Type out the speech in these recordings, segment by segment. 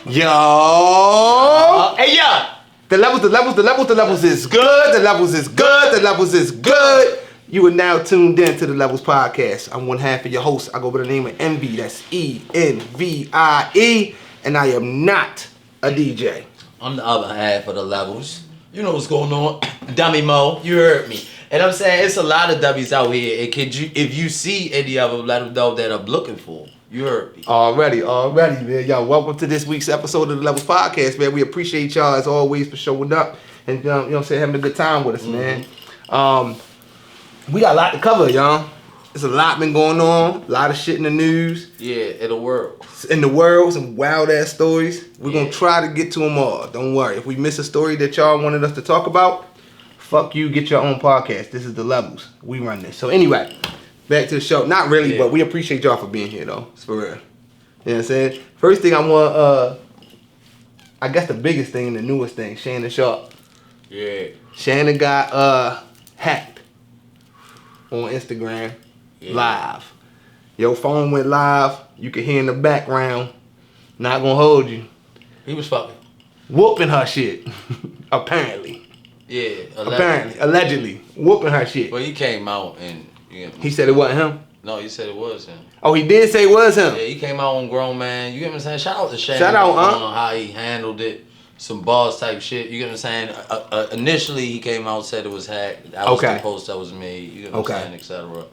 Yo. Hey, yo. The levels is good. The levels is good. The levels is good. You are now tuned in to the Levels Podcast. I'm one half of your host. I go by the name of Envy. That's ENVIE. And I am not a DJ. I'm the other half of the Levels. You know what's going on. Dummy Mo, you heard me. And I'm saying it's a lot of dummies out here. And if you see any of them, let them know that I'm looking for. You heard me. Already, man. Yo, welcome to this week's episode of the Levels Podcast, man. We appreciate y'all as always for showing up and you know what I'm saying, having a good time with us, man. We got a lot to cover, y'all. There's a lot been going on, a lot of shit in the news. Yeah, in the world. Some wild ass stories. We're gonna try to get to them all. Don't worry. If we miss a story that y'all wanted us to talk about, fuck you, get your own podcast. This is the Levels. We run this. So anyway, back to the show. Not really, but we appreciate y'all for being here though. It's for real. You know what I'm saying? First thing I want, I guess the biggest thing and the newest thing, Shannon Sharp. Yeah. Shannon got hacked on Instagram live. Your phone went live. You could hear in the background. Not gonna hold you. He was fucking. Whooping her shit. Apparently. Yeah. Allegedly. Whooping her shit. Well, he came out and... He said it wasn't him? No, he said it was him. Oh, he did say it was him? Yeah, he came out on Grown Man. You get what I'm saying? Shout out to Shannon. Shout out, on how he handled it. Some boss type shit. You get what I'm saying? Initially, he came out and said it was hacked. That was the post that was made. You get what I'm saying? Etc.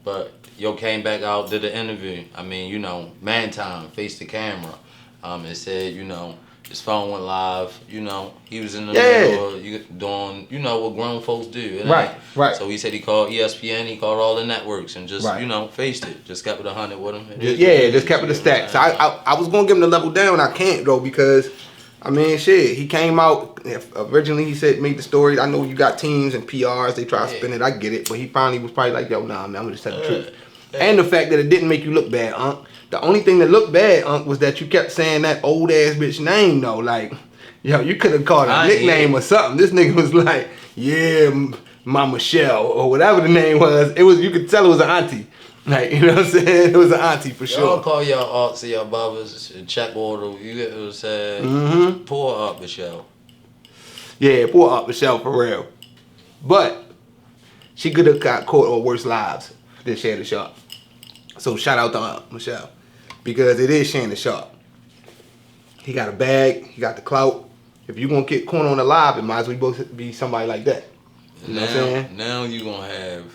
But yo came back out, did an interview. I mean, you know, man time, face the camera. And said, you know, his phone went live. You know, he was in the middle of doing, you know, what grown folks do. Right. So he said he called ESPN, he called all the networks, and just, you know, faced it. Just kept it 100 with him. Just kept it a stack. So I was going to give him the level down. I can't, though, because, I mean, shit, he came out. Originally, he said, made the story. I know you got teams and PRs. They try to spin it. I get it. But he finally was probably like, yo, nah, man, I'm going to just tell the truth. And the fact that it didn't make you look bad, Unc. The only thing that looked bad, Unc, was that you kept saying that old ass bitch name, though. Like, yo, you could have called a nickname or something. This nigga was like, yeah, my Michelle, or whatever the name was. It was, you could tell it was an auntie. Like, you know what I'm saying? It was an auntie for sure. Y'all call your aunts and your brothers and check order. You get what I'm saying? Poor Aunt Michelle. Yeah, poor Aunt Michelle for real. But she could have got caught on worse lives than Shannon Sharp. So shout out to Aunt Michelle. Because it is Shannon Sharp. He got a bag, he got the clout. If you're gonna get caught on the live, it might as well both be somebody like that. You know what I'm saying? Now you gonna have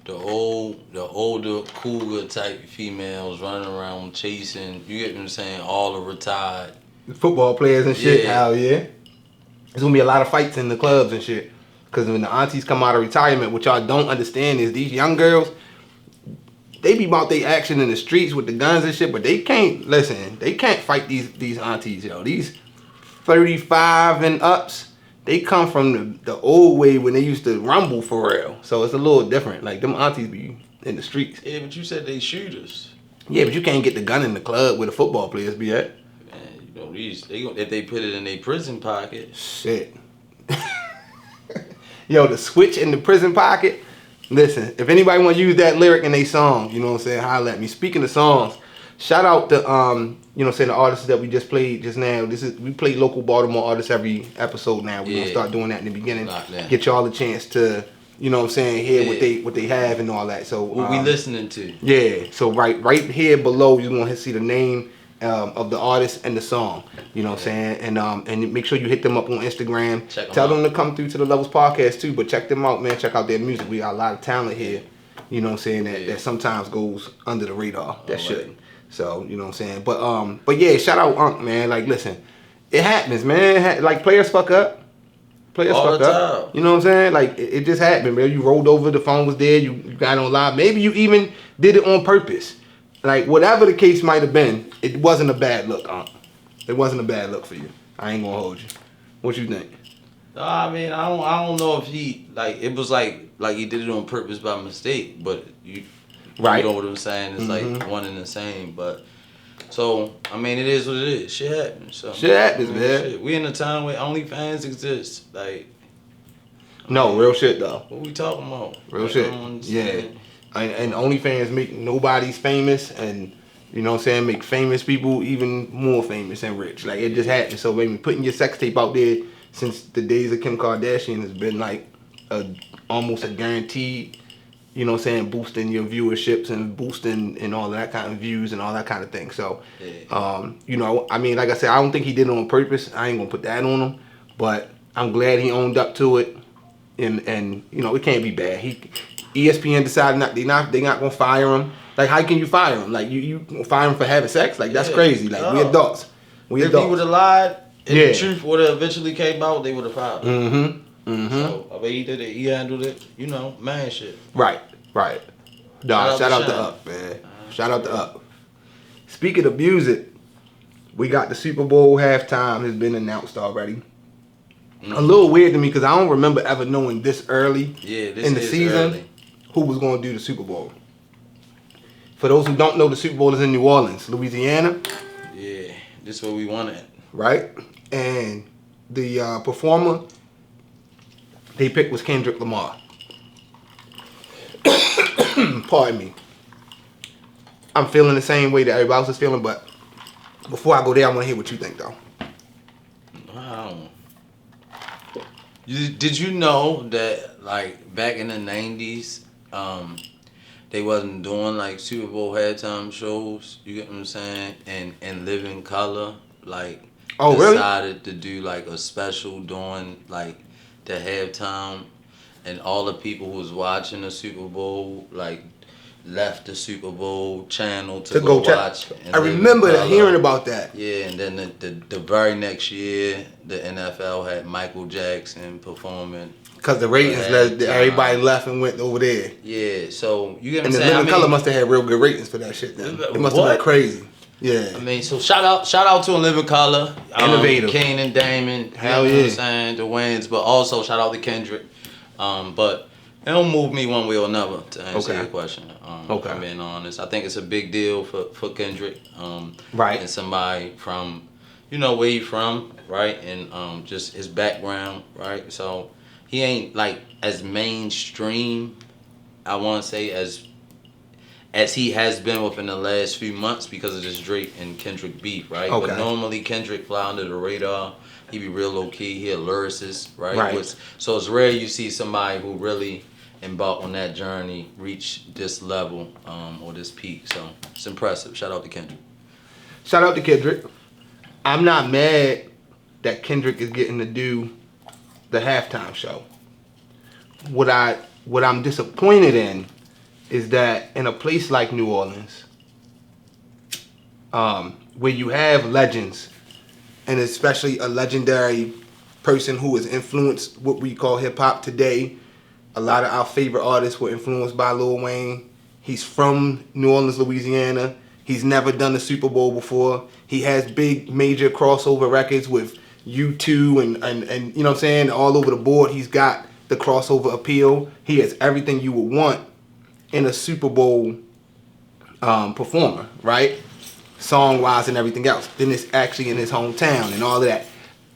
the older, cougar type females running around chasing, you get what I'm saying, all the retired football players and shit. Hell yeah. There's gonna be a lot of fights in the clubs and shit. Cause when the aunties come out of retirement, what y'all don't understand is these young girls, they be about their action in the streets with the guns and shit, but they can't fight these aunties, yo. These 35 and ups, they come from the old way when they used to rumble for real. So it's a little different. Like, them aunties be in the streets. Yeah, but you said they shooters. Yeah, but you can't get the gun in the club where the football players be at. Man, you know, if they put it in their prison pocket. Shit. Yo, the switch in the prison pocket. Listen, if anybody want to use that lyric in their song, you know what I'm saying, holla at me. Speaking of songs, shout out to, you know what I'm saying, the artists that we just played just now. We play local Baltimore artists every episode now. We're going to start doing that in the beginning. Get y'all a chance to, you know what I'm saying, hear what they have and all that. So what we listening to. Yeah, so right here below, you're going to see the name of the artist and the song, you know what I'm saying, and make sure you hit them up on Instagram. Tell them to come through to the Levels Podcast too, but check them out, man. Check out their music. We got a lot of talent here, you know what I'm saying, that sometimes goes under the radar. That shouldn't. So, you know what I'm saying, but yeah, shout out Unc, man. Like, listen, it happens, man. Like, players fuck up. All the time. You know what I'm saying? Like, it just happened, man. You rolled over, the phone was there, you got on live. Maybe you even did it on purpose. Like, whatever the case might have been, it wasn't a bad look, Unc. It wasn't a bad look for you. I ain't gonna hold you. What you think? No, I mean, I don't know if he, like, it was like he did it on purpose by mistake, but you know what I'm saying? It's like one and the same, but, so, I mean, it is what it is. Shit happens. So, shit happens, man. Shit. We in a time where OnlyFans exists. Like, no, real shit, though. What we talking about? Real shit. Yeah. And OnlyFans make nobodies famous, and You know what I'm saying? Make famous people even more famous and rich. Like, it just happened. So, maybe putting your sex tape out there since the days of Kim Kardashian has been like almost a guaranteed, you know what I'm saying, boosting your viewerships and boosting and all that kind of views and all that kind of thing. So, you know, I mean, like I said, I don't think he did it on purpose. I ain't gonna put that on him, but I'm glad he owned up to it. And you know, it can't be bad. ESPN decided they not gonna fire him. Like, how can you fire him? Like, you fire him for having sex? Like, that's crazy. Like, we adults. If he would have lied and the truth would have eventually came out, they would have fired him. So, I mean, he did it. He handled it. You know, man shit. Right. Dog, shout out to Up, man. Shout out to Up. Speaking of music, we got the Super Bowl halftime has been announced already. A little weird to me because I don't remember ever knowing this early in the season who was going to do the Super Bowl. For those who don't know, the Super Bowl is in New Orleans, Louisiana. Yeah, this is where we want it. Right? And the performer they picked was Kendrick Lamar. Pardon me. I'm feeling the same way that everybody else is feeling, but before I go there, I want to hear what you think, though. Wow. Did you know that, like, back in the 90s, they wasn't doing, like, Super Bowl halftime shows, you get what I'm saying? And Living Color, like, decided to do, like, a special during, like, the halftime. And all the people who was watching the Super Bowl, like, left the Super Bowl channel to go watch. I remember hearing about that. Yeah, and then the very next year, the NFL had Michael Jackson performing. Because the ratings, everybody left and went over there. Yeah, so you get what I'm saying? And the Living Color must have had real good ratings for that shit then. It must have been crazy. Yeah. I mean, so shout out to Living Color. Innovative. Kane and Damon. Hell you know what I'm saying? The wins, but also shout out to Kendrick. But it don't move me one way or another to answer your question. If I'm being honest, I think it's a big deal for Kendrick. Right. And somebody from, you know, where he from, right? And just his background, right? So he ain't like as mainstream, I want to say, as he has been within the last few months because of this Drake and Kendrick beef, right? Okay. But normally Kendrick fly under the radar. He be real low key. He a lyricist, right? So it's rare you see somebody who really embark on that journey, reach this level or this peak. So it's impressive. Shout out to Kendrick. Shout out to Kendrick. I'm not mad that Kendrick is getting to do the halftime show. What I'm disappointed in is that in a place like New Orleans, where you have legends, and especially a legendary person who has influenced what we call hip-hop today. A lot of our favorite artists were influenced by Lil Wayne. He's from New Orleans, Louisiana. He's never done a Super Bowl before. He has big, major crossover records with U2 and you know what I'm saying, all over the board. He's got the crossover appeal. He has everything you would want in a Super Bowl performer, right? Song-wise and everything else. Then it's actually in his hometown and all of that.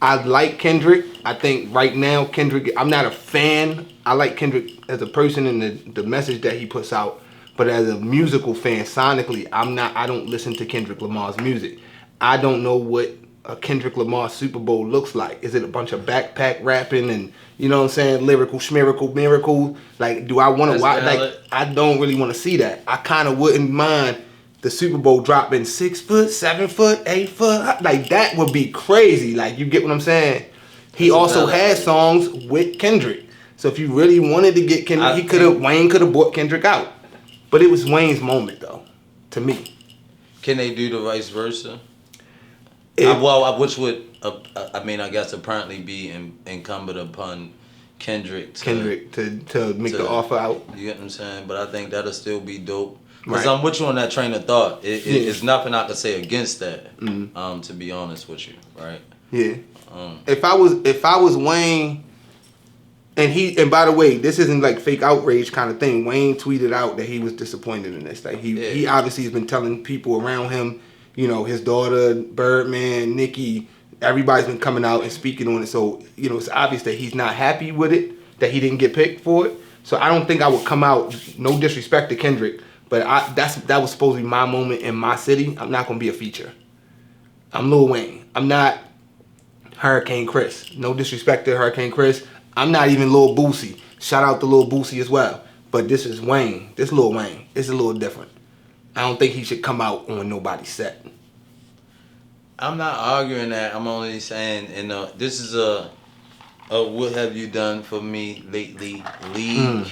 I like Kendrick. I think right now Kendrick, I'm not a fan. I like Kendrick as a person and the message that he puts out. But as a musical fan, sonically, I don't listen to Kendrick Lamar's music. I don't know what a Kendrick Lamar Super Bowl looks like. Is it a bunch of backpack rapping and, you know what I'm saying, lyrical, schmirical, miracle? Like, do I want to watch? Like, I don't really want to see that. I kind of wouldn't mind the Super Bowl dropping 6 foot, 7 foot, 8 foot. Like, that would be crazy. Like, you get what I'm saying? He also has songs with Kendrick. So if you really wanted to get Kendrick, Wayne could have brought Kendrick out. But it was Wayne's moment, though, to me. Can they do the vice versa? Which would, I guess, apparently be incumbent upon Kendrick to make the offer out. You get what I'm saying? But I think that'll still be dope. Because I'm with you on that train of thought. It's nothing I could say against that, to be honest with you, right? Yeah. If I was Wayne, and by the way, this isn't like fake outrage kind of thing. Wayne tweeted out that he was disappointed in this. Like he obviously has been telling people around him, you know, his daughter, Birdman, Nicki, everybody's been coming out and speaking on it. So, you know, it's obvious that he's not happy with it, that he didn't get picked for it. So I don't think I would come out, no disrespect to Kendrick, But that was supposed to be my moment in my city. I'm not gonna be a feature. I'm Lil Wayne. I'm not Hurricane Chris. No disrespect to Hurricane Chris. I'm not even Lil Boosie. Shout out to Lil Boosie as well. But this is Wayne. This Lil Wayne. It's a little different. I don't think he should come out on nobody's set. I'm not arguing that. I'm only saying, this is a what have you done for me lately league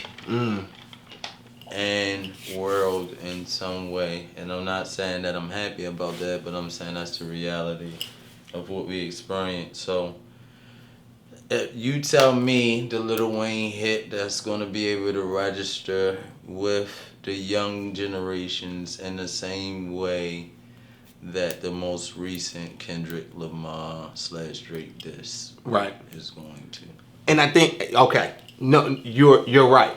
and world in some way. And I'm not saying that I'm happy about that, but I'm saying that's the reality of what we experience. So you tell me the Lil Wayne hit that's going to be able to register with the young generations in the same way that the most recent Kendrick Lamar / Drake diss is going to. And I think, okay, no, you're right.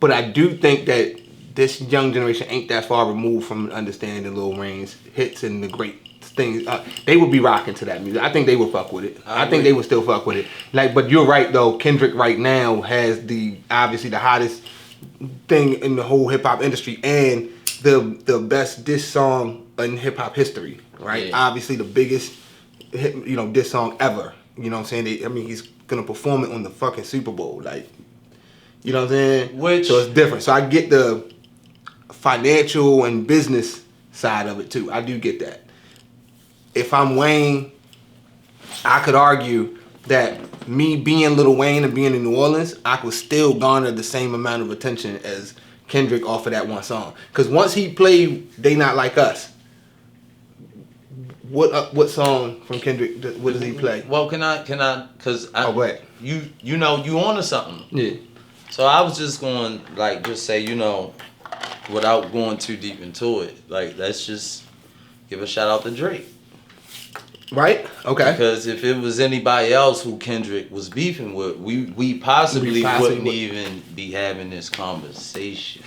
But I do think that this young generation ain't that far removed from understanding Lil Wayne's hits and the great things. They would be rocking to that music. I think they would fuck with it. I think they would still fuck with it. But you're right though. Kendrick right now has obviously the hottest thing in the whole hip hop industry and the best diss song in hip hop history. Right. Yeah. Obviously the biggest diss song ever. You know what I'm saying? He's gonna perform it on the fucking Super Bowl. Like, you know what I'm saying? So it's different. So I get the financial and business side of it too. I do get that. If I'm Wayne, I could argue that me being Lil Wayne and being in New Orleans, I could still garner the same amount of attention as Kendrick off of that one song. Because once he played They Not Like Us, what song from Kendrick, what does he play? Well, can I, because go ahead. You onto something. Yeah. So I was just going, just say, without going too deep into it, let's just give a shout out to Drake. Right? Okay. Because if it was anybody else who Kendrick was beefing with, we possibly wouldn't even be having this conversation.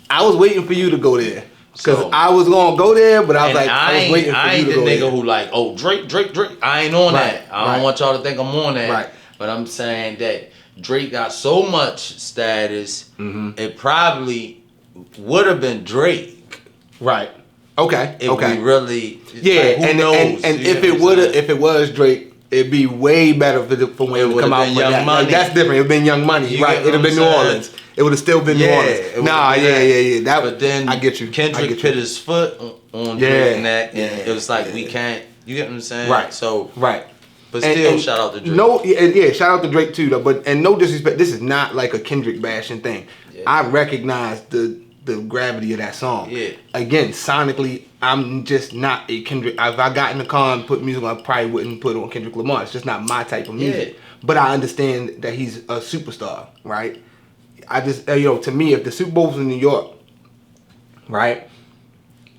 I was waiting for you to go there. Because I was going to go there, but I was waiting for you to go there. I ain't the nigga who Drake. I ain't on that. I don't want y'all to think I'm on that. Right. But I'm saying that Drake got so much status, it probably would have been Drake. Right. Okay. If we really, who knows? And if it was Drake, it'd be way better for Wayne to come out with that. Money. That's different. It'd been Young Money, right? It'd have been New Orleans. It would have still been New Orleans. Yeah. But then I get you. Kendrick put his foot on Drake's neck, and it was like we can't. You get what I'm saying? Right. So right. But still, shout out to Drake. No, shout out to Drake too, though. But no disrespect, this is not like a Kendrick bashing thing. Yeah. I recognize the gravity of that song. Yeah. Again, sonically, I'm just not a Kendrick. If I got in the car and put music on, I probably wouldn't put on Kendrick Lamar. It's just not my type of music. Yeah. But I understand that he's a superstar, right? I just, to me, if the Super Bowl's in New York, right,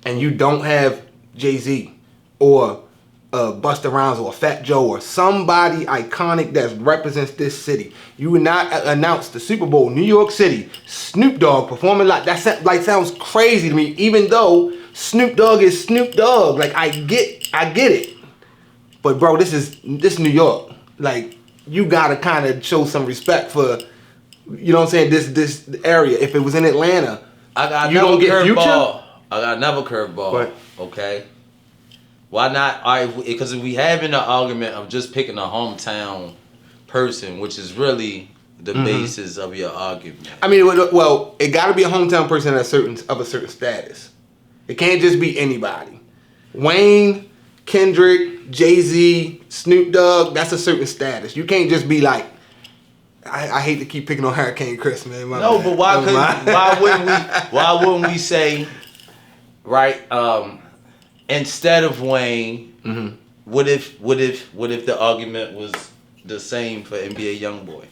and you don't have Jay-Z or Busta Rhymes or Fat Joe or somebody iconic that represents this city, you would not announce the Super Bowl, New York City, Snoop Dogg performing that sounds crazy to me, even though Snoop Dogg is Snoop Dogg. Like, I get it. But bro, this New York. Like, you gotta kind of show some respect for, you know what I'm saying, this area. If it was in Atlanta, you don't get Future. I got another curveball. Okay. Why not? Because if we having an argument of just picking a hometown person, which is really the basis of your argument. I mean, well, it got to be a hometown person of a certain status. It can't just be anybody. Wayne, Kendrick, Jay-Z, Snoop Dogg, that's a certain status. You can't just be like, I hate to keep picking on Hurricane Chris, man. No, but why wouldn't we say, right? Instead of Wayne, what if the argument was the same for NBA YoungBoy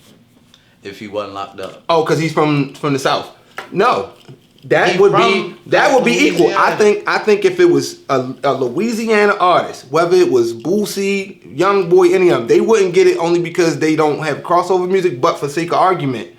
if he wasn't locked up? Oh, because he's from the South. No, that would be equal. I think if it was a Louisiana artist, whether it was Boosie, YoungBoy, any of them, they wouldn't get it only because they don't have crossover music. But for sake of argument,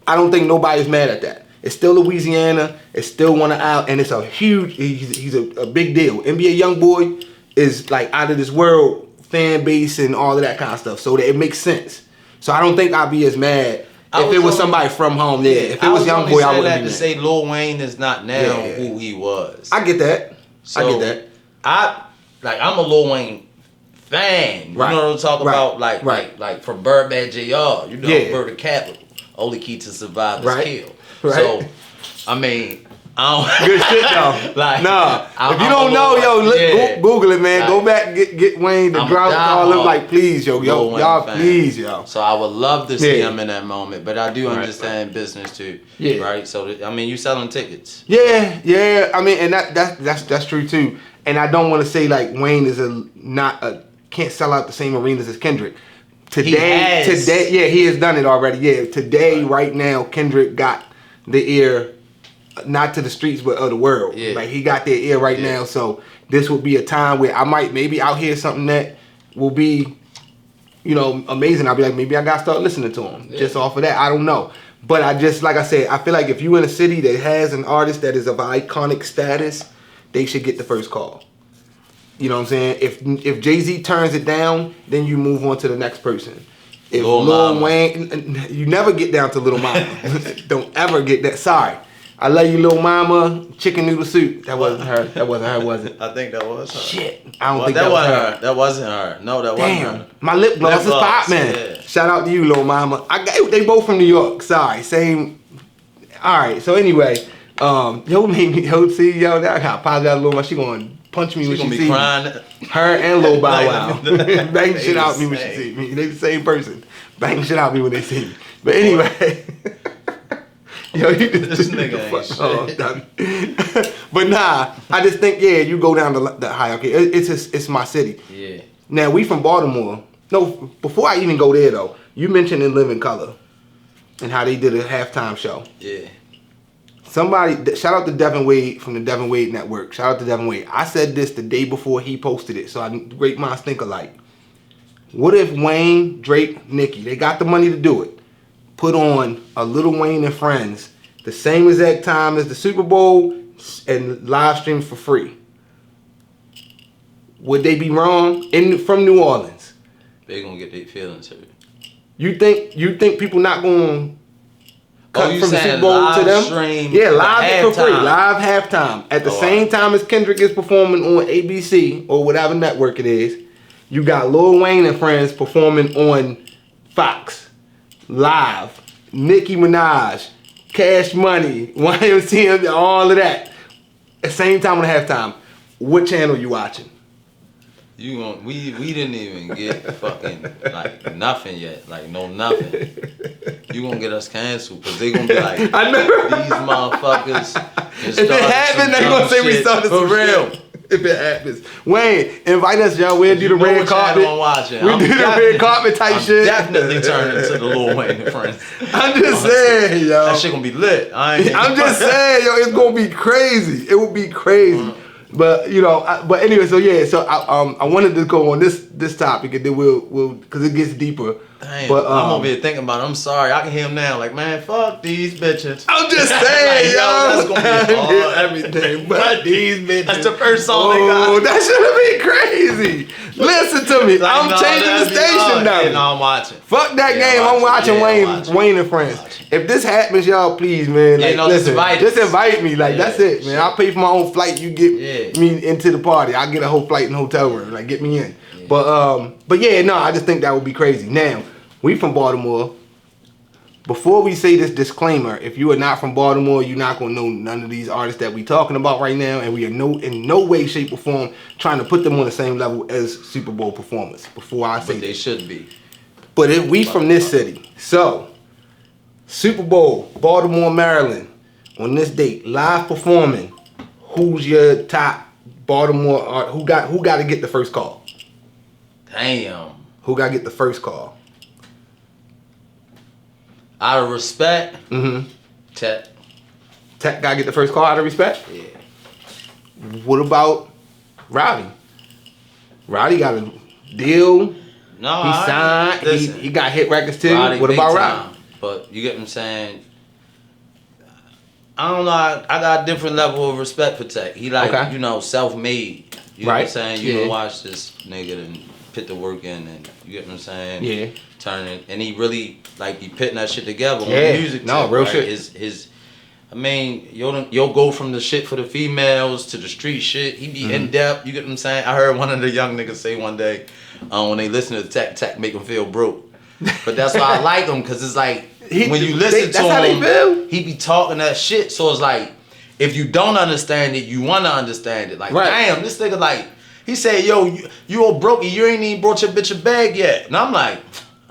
I don't think nobody's mad at that. It's still Louisiana. It's still one of our, and it's a huge. He's a big deal. NBA YoungBoy is like out of this world fan base and all of that kind of stuff. So that it makes sense. So I don't think I'd be as mad If it was somebody from home, yeah. If it was Young Boy, I wouldn't be mad. To say Lil Wayne is not now who he was. I get that. I get that. I'm a Lil Wayne fan. You know what I'm talking about? Like from Birdman Jr. You know, Murder Capital. Only key to survive is kill. Right. So, I mean, I don't. Good shit though. If you don't know, Google it, man. Go back, get Wayne to drop all them. Like, please, y'all, please, yo. So I would love to see him in that moment, but I do understand business too. Yeah. Right. So I mean, you selling tickets. Yeah. I mean, and that's true too. And I don't want to say like Wayne is can't sell out the same arenas as Kendrick. Today, he has done it already. Yeah, today, right now, Kendrick got the ear, not to the streets, but of the world. Yeah. Like, he got their ear right now. So this would be a time where I might maybe out here something that will be, amazing. I'll be like, maybe I got to start listening to him just off of that. I don't know. But like I said, I feel like if you in a city that has an artist that is of iconic status, they should get the first call. You know what I'm saying? If Jay-Z turns it down, then you move on to the next person. If Lil Wayne, you never get down to Lil Mama. Don't ever get that. Sorry. I love you, Lil Mama. Chicken noodle soup. That wasn't her. Was it? I think that was her. Shit. I don't think that was her. That wasn't her. No, that wasn't her. My lip gloss is pop, man. Yeah. Shout out to you, Lil Mama. They both from New York. Sorry. Same. All right. So anyway, see, I got apologize to Lil Mama. She going punch me when she see me. Her and Lil Bow Wow. Bang shit out me when she see me. They the same person. Bang shit out me when they see me. But anyway. You just nigga ain't But nah, I just think, you go down the hierarchy. It's my city. Yeah. Now, we from Baltimore. No, before I even go there, though, you mentioned In Living Color and how they did a halftime show. Yeah. Somebody, shout out to Devin Wade from the Devin Wade Network. Shout out to Devin Wade. I said this the day before he posted it, so great minds think alike. What if Wayne, Drake, Nicki, they got the money to do it, put on a Lil Wayne and Friends the same exact time as the Super Bowl and live stream for free? Would they be wrong? From New Orleans. They gonna get their feelings hurt. You think people not gonna cut from the Super Bowl to them? Live for free. Live halftime. At the same time as Kendrick is performing on ABC or whatever network it is, you got Lil Wayne and Friends performing on Fox. Live. Nicki Minaj. Cash Money. YMCA. All of that. At the same time on halftime. What channel you watching? We didn't even get fucking like nothing yet, like nothing. You gonna get us canceled because they gonna be like, I know these motherfuckers. If it happens, they gonna say we started some real. If it happens, Wayne, invite us, y'all. We'll do the red carpet. We do the red carpet type shit. Definitely turning into the Lil Wayne and Friends. I'm just saying, yo. That shit gonna be lit. I'm just saying, yo. It's gonna be crazy. It will be crazy. But but anyway, so I wanted to go on this topic, and then we'll because it gets deeper. Damn, but I'm over here thinking about it. I'm sorry, I can hear him now. Like, man, fuck these bitches. I'm just saying, yo, that's gonna be hard. Everything, but these bitches. That's the first song they got. Oh, that should have been crazy. Listen to me. Like, I'm changing the station now. Yeah, no, I'm watching. Fuck that game. I'm watching Wayne and Friends. If this happens, y'all, please, man. Like, listen, just invite me. Like, that's it, man. I'll pay for my own flight. You get me into the party. I'll get a whole flight and hotel room. Like, get me in. Yeah. But I just think that would be crazy. Now, we from Baltimore. Before we say this disclaimer, if you are not from Baltimore, you're not gonna know none of these artists that we talking about right now, and we are in no way, shape, or form trying to put them on the same level as Super Bowl performers. Before I say, but they should be. But if we from this city, so Super Bowl, Baltimore, Maryland, on this date, live performing. Who's your top Baltimore art? Who got to get the first call? Damn. Who got to get the first call? Out of respect, Tech. Tech got to get the first call out of respect? Yeah. What about Rowdy? Rowdy got a deal. No, he signed. He got hit records too. Rowdy, what about Rowdy? But you get what I'm saying? I don't know. I got a different level of respect for Tech. He self-made. You know what I'm saying? You don't watch this nigga and put the work in, and you get what I'm saying? Yeah. Turning, and he really like be putting that shit together on Yeah. the music. No, tip, real right? shit. I mean, you'll go from the shit for the females to the street shit. He be in depth. You get what I'm saying? I heard one of the young niggas say one day, when they listen to Tech make them feel broke. But that's why I like him, cause it's like when you listen to him, he be talking that shit. So it's like if you don't understand it, you wanna understand it. Like damn, this nigga like he said, yo, you old brokey, you ain't even brought your bitch a bag yet. And I'm like,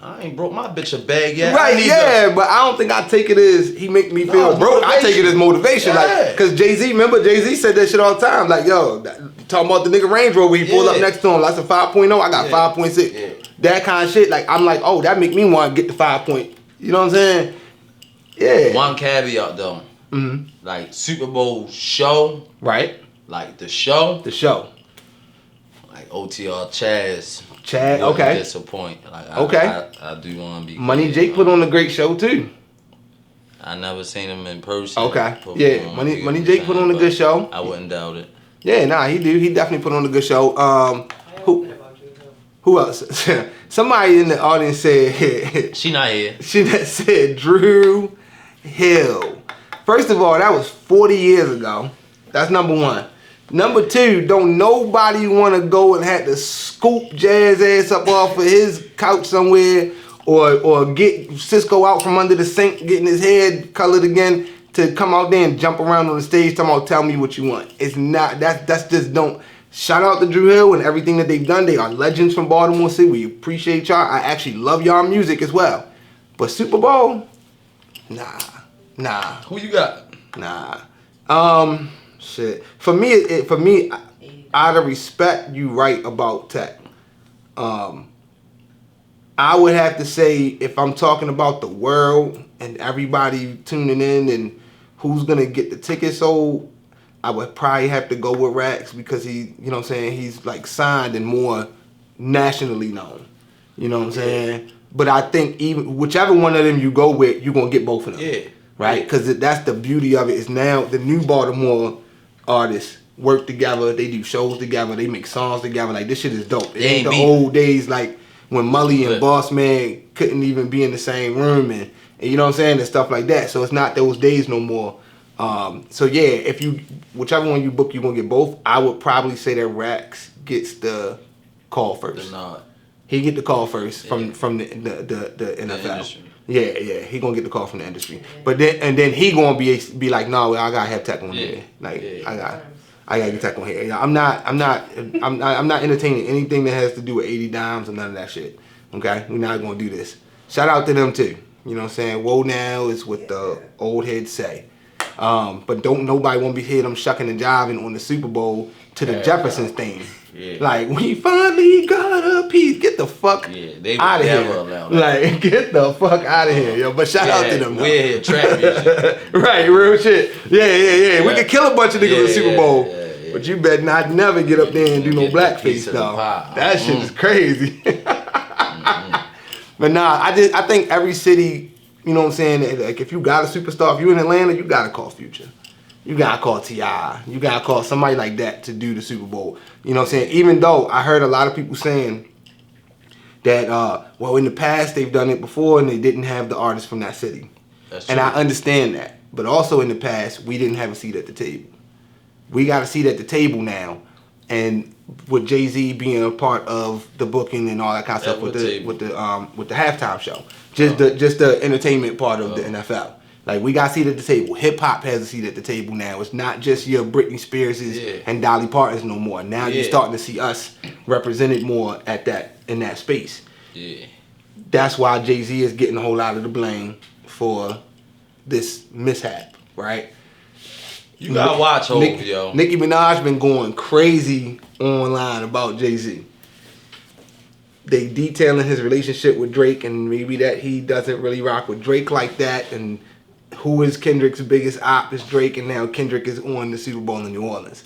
I ain't broke my bitch a bag yet. Right, yeah, but I don't think I take it as he make me feel broke. I take it as motivation. Like, cause Jay-Z, remember Jay-Z said that shit all the time. Like, yo, talking about the nigga Range Rover, he pulled up next to him. That's a 5.0, I got 5.6. Yeah. That kind of shit. Like, I'm like, oh, that make me want to get the 5 point. You know what I'm saying? Yeah. One caveat though. Like Super Bowl show. Right. Like the show. Like OTR Chad, okay. Disappoint. Like I do want to be. Money Jake put on a great show too. I never seen him in person. Okay. Yeah, Money Jake put on a good show. I wouldn't doubt it. Yeah, nah, he do. He definitely put on a good show. Who else? Somebody in the audience said she not here. She said Drew Hill. First of all, that was 40 years ago. That's number one. Number two, don't nobody want to go and have to scoop Jazz ass up off of his couch somewhere or get Cisco out from under the sink, getting his head colored again to come out there and jump around on the stage talking about tell me what you want. It's not, that's just don't. Shout out to Drew Hill and everything that they've done. They are legends from Baltimore City. We appreciate y'all. I actually love y'all music as well. But Super Bowl? Nah. Who you got? Nah. Shit. For me, out of respect, you right about Tech. I would have to say if I'm talking about the world and everybody tuning in and who's gonna get the tickets sold, I would probably have to go with Rax because he, you know what I'm saying, he's like signed and more nationally known. You know what I'm saying? But I think even whichever one of them you go with, you're gonna get both of them. Yeah. Right? Because that's the beauty of it is now the new Baltimore artists work together, they do shows together, they make songs together. Like this shit is dope. It ain't the old days like when Mully and Boss Man couldn't even be in the same room and you know what I'm saying and stuff like that. So it's not those days no more. So yeah, if you whichever one you book, you're gonna get both. I would probably say that Rax gets the call first. He get the call first from the NFL. Yeah, he gonna get the call from the industry. But then he gonna be like, no, I gotta have Tech on here. Like I gotta get Tech on here. Yeah, I'm not entertaining anything that has to do with 80 dimes or none of that shit. Okay, we're not gonna do this. Shout out to them too. You know what I'm saying? Whoa now is what the old heads say. But don't nobody want to be hear them shucking and jiving on the Super Bowl to the Jeffersons theme. Yeah. Like, we finally got a piece. Get the fuck out of here. Like, get the fuck out of here, yo. But shout out to them. We're here, trap music. Right, real shit. Yeah. We could kill a bunch of niggas in the Super Bowl. But you better not never get up there and do no blackface, though. That shit is crazy. But nah, I think every city, you know what I'm saying, like if you got a superstar, if you in Atlanta, you gotta call Future. You gotta call T.I. You gotta call somebody like that to do the Super Bowl. You know what I'm saying? Even though I heard a lot of people saying that, well, in the past they've done it before and they didn't have the artists from that city. And I understand that. But also in the past, we didn't have a seat at the table. We got a seat at the table now. And with Jay-Z being a part of the booking and all that kind of stuff with the halftime show. Just the entertainment part of the NFL. Like, we got a seat at the table. Hip-hop has a seat at the table now. It's not just your Britney Spearses and Dolly Partons no more. Now you're starting to see us represented more in that space. Yeah. That's why Jay-Z is getting a whole lot of the blame for this mishap, right? You gotta watch Hov, yo. Nicki Minaj been going crazy online about Jay-Z. They detailing his relationship with Drake and maybe that he doesn't really rock with Drake like that and who is Kendrick's biggest op is Drake and now Kendrick is on the Super Bowl in New Orleans.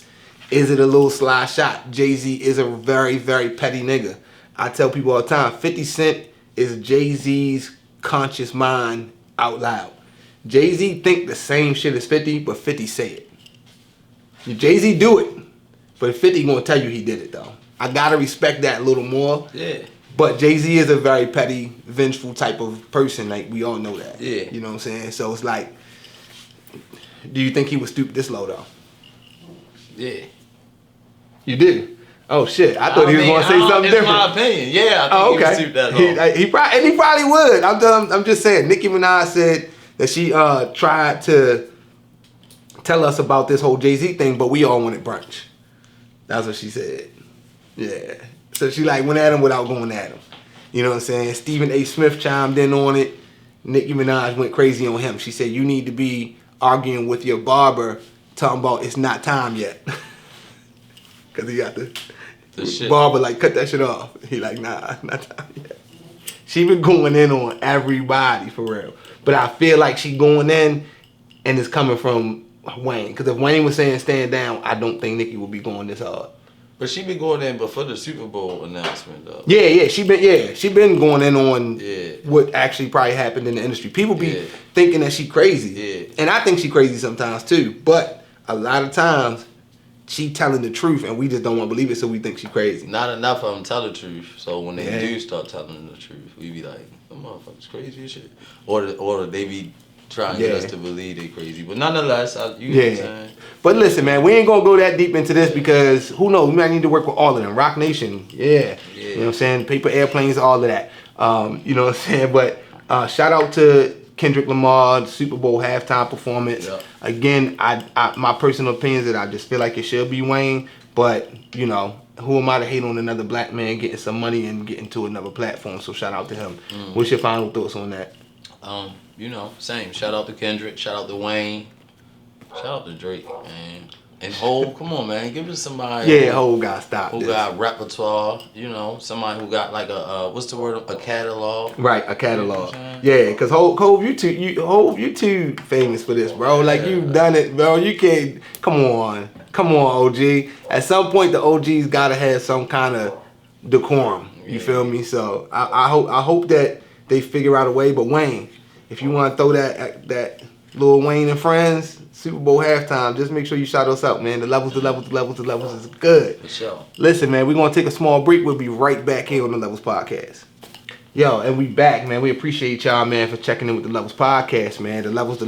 Is it a little sly shot? Jay-Z is a very, very petty nigga. I tell people all the time, 50 Cent is Jay-Z's conscious mind out loud. Jay-Z think the same shit as 50, but 50 say it. Jay-Z do it, but 50 gonna tell you he did it though. I gotta respect that a little more. Yeah. But Jay-Z is a very petty, vengeful type of person. Like, we all know that. Yeah. You know what I'm saying? So it's like, do you think he would stoop this low, though? Yeah. You do? Oh, shit. I thought he was going to say something different. It's my opinion. Yeah, I think he would stoop that low. He probably would. I'm just saying. Nicki Minaj said that she tried to tell us about this whole Jay-Z thing, but we all wanted brunch. That's what she said. Yeah. So she like went at him without going at him. You know what I'm saying? Stephen A. Smith chimed in on it. Nicki Minaj went crazy on him. She said, you need to be arguing with your barber talking about it's not time yet. Because he got the shit. Barber like, cut that shit off. He like, nah, not time yet. She been going in on everybody for real. But I feel like she going in and it's coming from Wayne. Because if Wayne was saying stand down, I don't think Nicki would be going this hard. But she been going in before the Super Bowl announcement though. Yeah, she been going in on what actually probably happened in the industry. People be thinking that she crazy. Yeah. And I think she crazy sometimes too. But a lot of times she telling the truth and we just don't want to believe it, so we think she crazy. Not enough of them tell the truth. So when they do start telling the truth, we be like, the motherfucker's crazy as shit. Or they be trying to get us to believe they crazy. But nonetheless, you know what I'm saying? But listen, man, we ain't gonna go that deep into this because who knows? We might need to work with all of them. Rock Nation, you know what I'm saying? Paper airplanes, all of that. You know what I'm saying? But shout out to Kendrick Lamar, Super Bowl halftime performance. Yep. Again, I my personal opinion is that I just feel like it should be Wayne. But, you know, who am I to hate on another black man getting some money and getting to another platform? So shout out to him. What's your final thoughts on that? You know, same. Shout out to Kendrick. Shout out to Wayne. Shout out to Drake, man. And Hov, come on, man. Give us somebody. Yeah, Hov got stopped. Who got repertoire, you know, somebody who got like a what's the word? A catalog. Right, a catalog. Yeah, because Hov, you too famous for this, bro. Like, you've done it, bro. You can't. Come on, OG. At some point, the OG's got to have some kind of decorum. You feel me? So I hope that they figure out a way. But Wayne, if you want to throw that Lil Wayne and Friends Super Bowl halftime, just make sure you shout us out, man. The levels is good. For sure. Listen, man, we're going to take a small break. We'll be right back here on the Levels Podcast. Yo, and we back, man. We appreciate y'all, man, for checking in with the Levels Podcast, man. The levels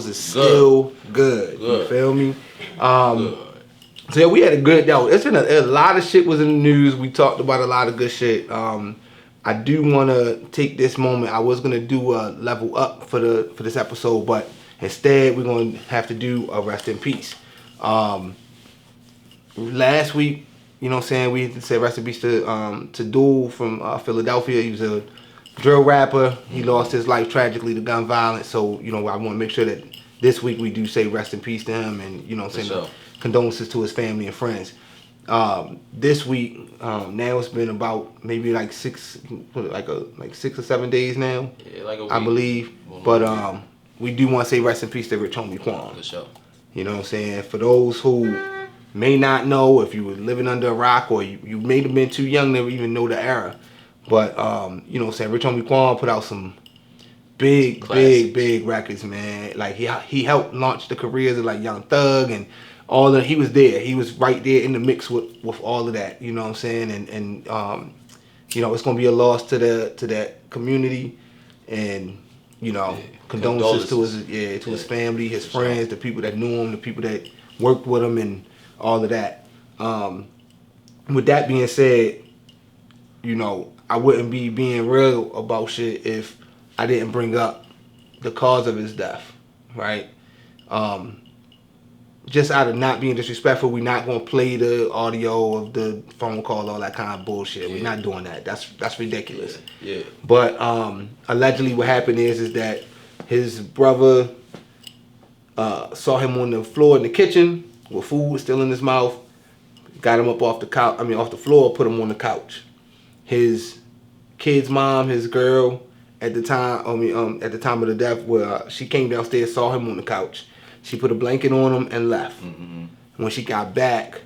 is still good. You feel me? So yeah, we had a good, it's been a lot of shit was in the news. We talked about a lot of good shit. I do want to take this moment. I was going to do a level up for this episode, but instead we're going to have to do a rest in peace. Last week, you know what I'm saying, we said rest in peace to Duel from Philadelphia. He was a drill rapper. He lost his life tragically to gun violence. So, you know, I want to make sure that this week we do say rest in peace to him and, you know what I'm saying, condolences to his family and friends. This week, now it's been about maybe like 6 or 7 days now. Yeah, like a week, I believe. But we do want to say rest in peace to Rich Homie Quan. For sure. You know what I'm saying? For those who may not know, if you were living under a rock or you may have been too young to even know the era. But you know what I'm saying? Rich Homie Quan put out some big records, man. Like he helped launch the careers of like Young Thug and all that. He was there. He was right there in the mix with all of that. You know what I'm saying? And you know, it's gonna be a loss to that community, and you know, condolences to his family, his friends, the people that knew him, the people that worked with him, and all of that. With that being said, you know, I wouldn't be being real about shit if I didn't bring up the cause of his death, right? Just out of not being disrespectful, we're not gonna play the audio of the phone call, all that kind of bullshit. We're not doing that. That's ridiculous. Yeah. But allegedly, what happened is that his brother saw him on the floor in the kitchen with food still in his mouth. Got him up off the floor, put him on the couch. His kid's mom, his girl, at the time of the death, where she came downstairs, saw him on the couch. She put a blanket on him and left. Mm-hmm. When she got back,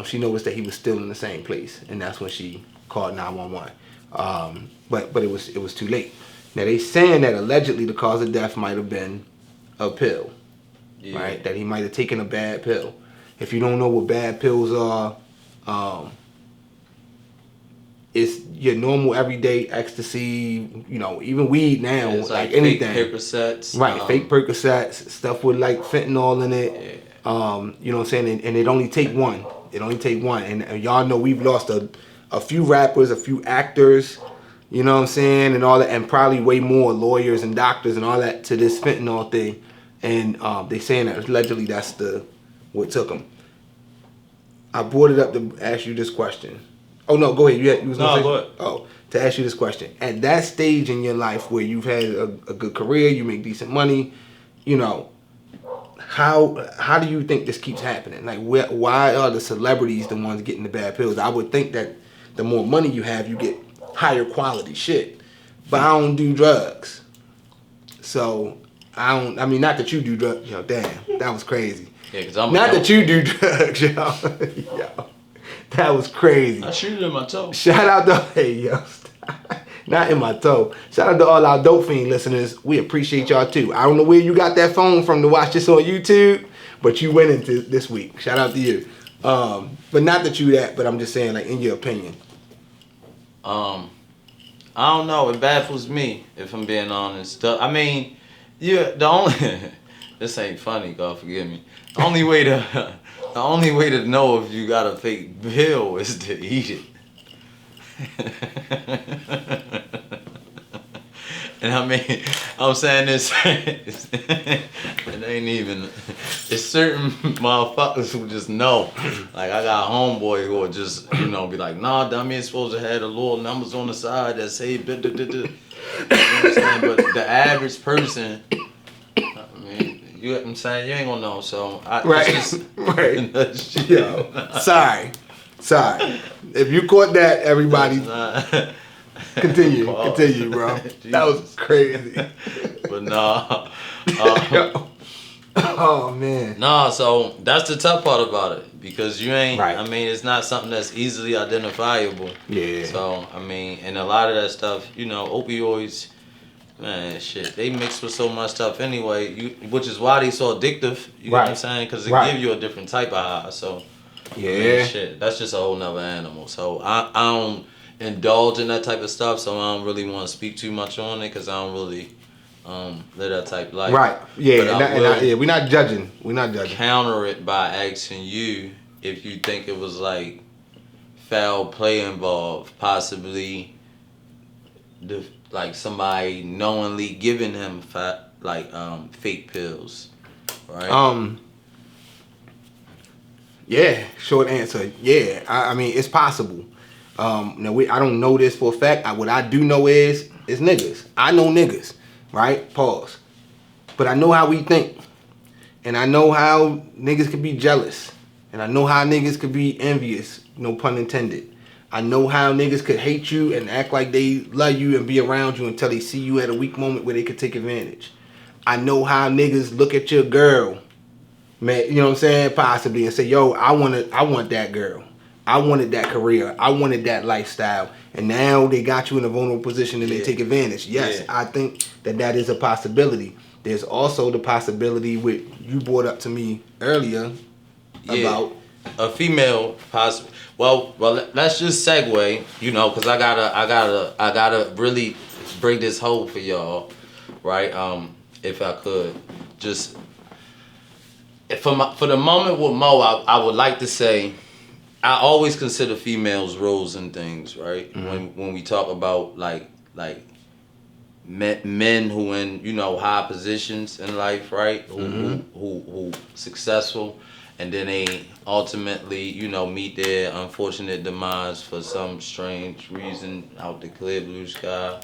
she noticed that he was still in the same place, and that's when she called 911. But it was too late. Now they saying that allegedly the cause of death might have been a pill, right? That he might have taken a bad pill. If you don't know what bad pills are, it's your normal everyday ecstasy, you know, even weed now, it's like anything. Fake Percocets. Right, fake Percocets, stuff with like fentanyl in it. Yeah. You know what I'm saying? And it only take one. It only take one. And y'all know we've lost a few rappers, a few actors, you know what I'm saying, and all that, and probably way more lawyers and doctors and all that to this fentanyl thing. And they saying that allegedly that's what took them. I brought it up to ask you this question. Oh no, go ahead. You was gonna say? Go ahead. Oh, to ask you this question. At that stage in your life where you've had a good career, you make decent money, you know, how do you think this keeps happening? Like, why are the celebrities the ones getting the bad pills? I would think that the more money you have, you get higher quality shit. But I don't do drugs, so I don't. I mean, not that you do drugs. Yo, damn, that was crazy. Yeah, because not that you do drugs, yo. Yo, that was crazy. I shoot it in my toe. Shout out to not in my toe. Shout out to all our Dope Fiend listeners. We appreciate y'all too. I don't know where you got that phone from to watch this on YouTube, but you went into this week. Shout out to you. But not that you that, but I'm just saying, like, in your opinion. I don't know. It baffles me, if I'm being honest. I mean, the only this ain't funny, God forgive me. The only way to know if you got a fake bill is to eat it. And I mean, I'm saying this, it ain't even, it's certain motherfuckers who just know. Like, I got a homeboy who will just, you know, be like, nah, dummy, it's supposed to have the little numbers on the side that say, you know what I'm saying? But the average person, I mean, you know what I'm saying, you ain't gonna know, so. Right. Yo, sorry. If you caught that, everybody, continue, bro. That was crazy. But nah. Oh man. Nah, so that's the tough part about it, because you ain't. Right. I mean, it's not something that's easily identifiable. Yeah. So I mean, and a lot of that stuff, you know, opioids, man, shit, they mix with so much stuff anyway. Which is why they so addictive. You know what I'm saying? Because it give you a different type of high. So. Yeah. I mean, shit, that's just a whole nother animal. So I don't indulge in that type of stuff. So I don't really want to speak too much on it, because I don't really live that type of life. Right. Yeah. We're not judging. Counter it by asking you if you think it was like foul play involved, possibly like somebody knowingly giving him fake pills, right? Yeah, short answer. Yeah, I mean, it's possible. Now I don't know this for a fact. What I do know is niggas. I know niggas, right? Pause. But I know how we think, and I know how niggas could be jealous, and I know how niggas could be envious. No pun intended. I know how niggas could hate you and act like they love you and be around you until they see you at a weak moment where they could take advantage. I know how niggas look at your girl, man, you know what I'm saying, possibly, and say, yo, I want that girl. I wanted that career. I wanted that lifestyle. And now they got you in a vulnerable position and they take advantage. Yes, I think that is a possibility. There's also the possibility with you brought up to me earlier about a female possible. Well, let's just segue, you know, because I gotta really break this hole for y'all, right? If I could, just for the moment with Mo, I would like to say, I always consider females roles and things, right? Mm-hmm. When we talk about like men who in, you know, high positions in life, right? Who successful, and then they ultimately, you know, meet their unfortunate demise for some strange reason out the clear blue sky,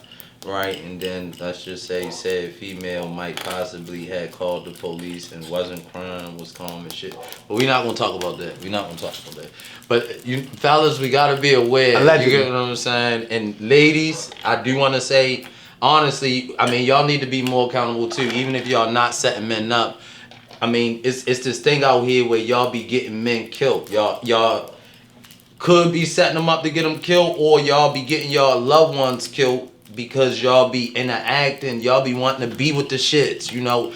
right? And then let's just say said female might possibly had called the police and wasn't crying, was calm and shit. But we're not gonna talk about that. But you fellas, we gotta be aware. Allegedly. You get what I'm saying? And ladies, I do wanna say, honestly, I mean, y'all need to be more accountable too, even if y'all not setting men up. I mean, it's this thing out here where y'all be getting men killed. Y'all could be setting them up to get them killed, or y'all be getting y'all loved ones killed because y'all be interacting, y'all be wanting to be with the shits, you know.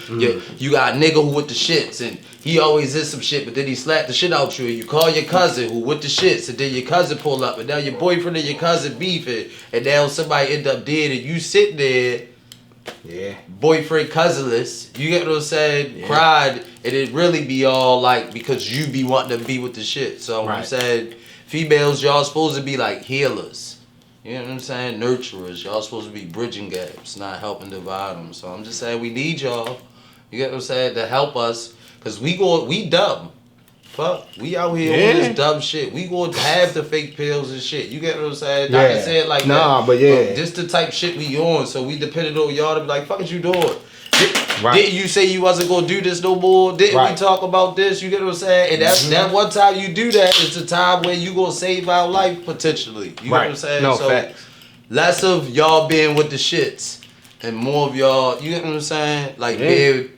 You got a nigga who with the shits, and he always is some shit, but then he slapped the shit out you, and you call your cousin who with the shits, and then your cousin pull up, and now your boyfriend and your cousin beefing, and now somebody end up dead, and you sitting there, boyfriend cousinless, you get what I'm saying, cried, and it really be all like, because you be wanting to be with the shit. So I'm saying, females, y'all supposed to be like healers. You know what I'm saying? Nurturers. Y'all supposed to be bridging gaps, not helping divide them. So I'm just saying we need y'all. You get what I'm saying? To help us. Because we dumb. Fuck. We out here on this dumb shit. We going to have the fake pills and shit. You get what I'm saying? I can say it like that. But this the type shit we on. So we depended on y'all to be like, fuck is you doing? Didn't you say you wasn't gonna do this no more? Didn't we talk about this? You get what I'm saying? And that's that one time you do that, it's a time where you gonna save our life potentially. You get what I'm saying? No, so facts. Less of y'all being with the shits and more of y'all, you get what I'm saying? Like being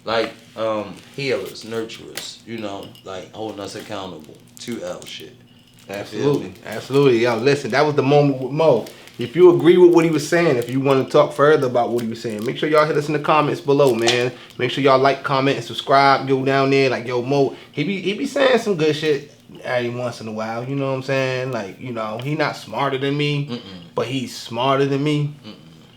like healers, nurturers, you know, like holding us accountable. 2L shit. Absolutely. Yo, listen, that was the moment with Mo. If you agree with what he was saying, if you want to talk further about what he was saying, make sure y'all hit us in the comments below, man. Make sure y'all like, comment, and subscribe. Go down there, like, yo, Mo, he be saying some good shit every once in a while. You know what I'm saying? Like, you know, he not smarter than me, but he's smarter than me,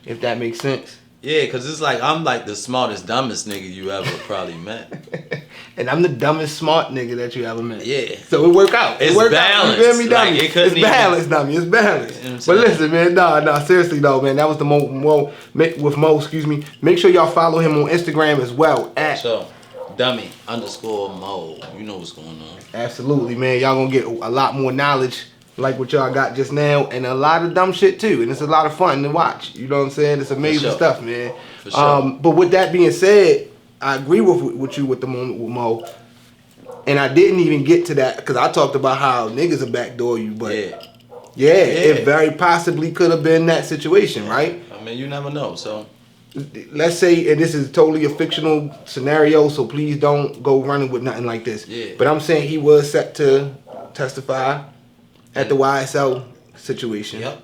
if that makes sense. Yeah, because it's like, I'm like the smartest, dumbest nigga you ever probably met. And I'm the dumbest smart nigga that you ever met. Yeah. So it work out. It's balanced. You feel me, dummy? Like, it's balanced, dummy. It's balanced. You know but listen, man, nah, seriously though, man. That was the Mo with Mo, excuse me. Make sure y'all follow him on Instagram as well at dummy_Mo. You know what's going on. Absolutely, man. Y'all gonna get a lot more knowledge like what y'all got just now, and a lot of dumb shit too. And it's a lot of fun to watch. You know what I'm saying? It's amazing stuff, man. For sure. But with that being said, I agree with you with the moment with Mo. And I didn't even get to that because I talked about how niggas will backdoor you, but it very possibly could have been that situation, right? I mean, you never know, so. Let's say, and this is totally a fictional scenario, so please don't go running with nothing like this. Yeah. But I'm saying he was set to testify at the YSL situation. Yep.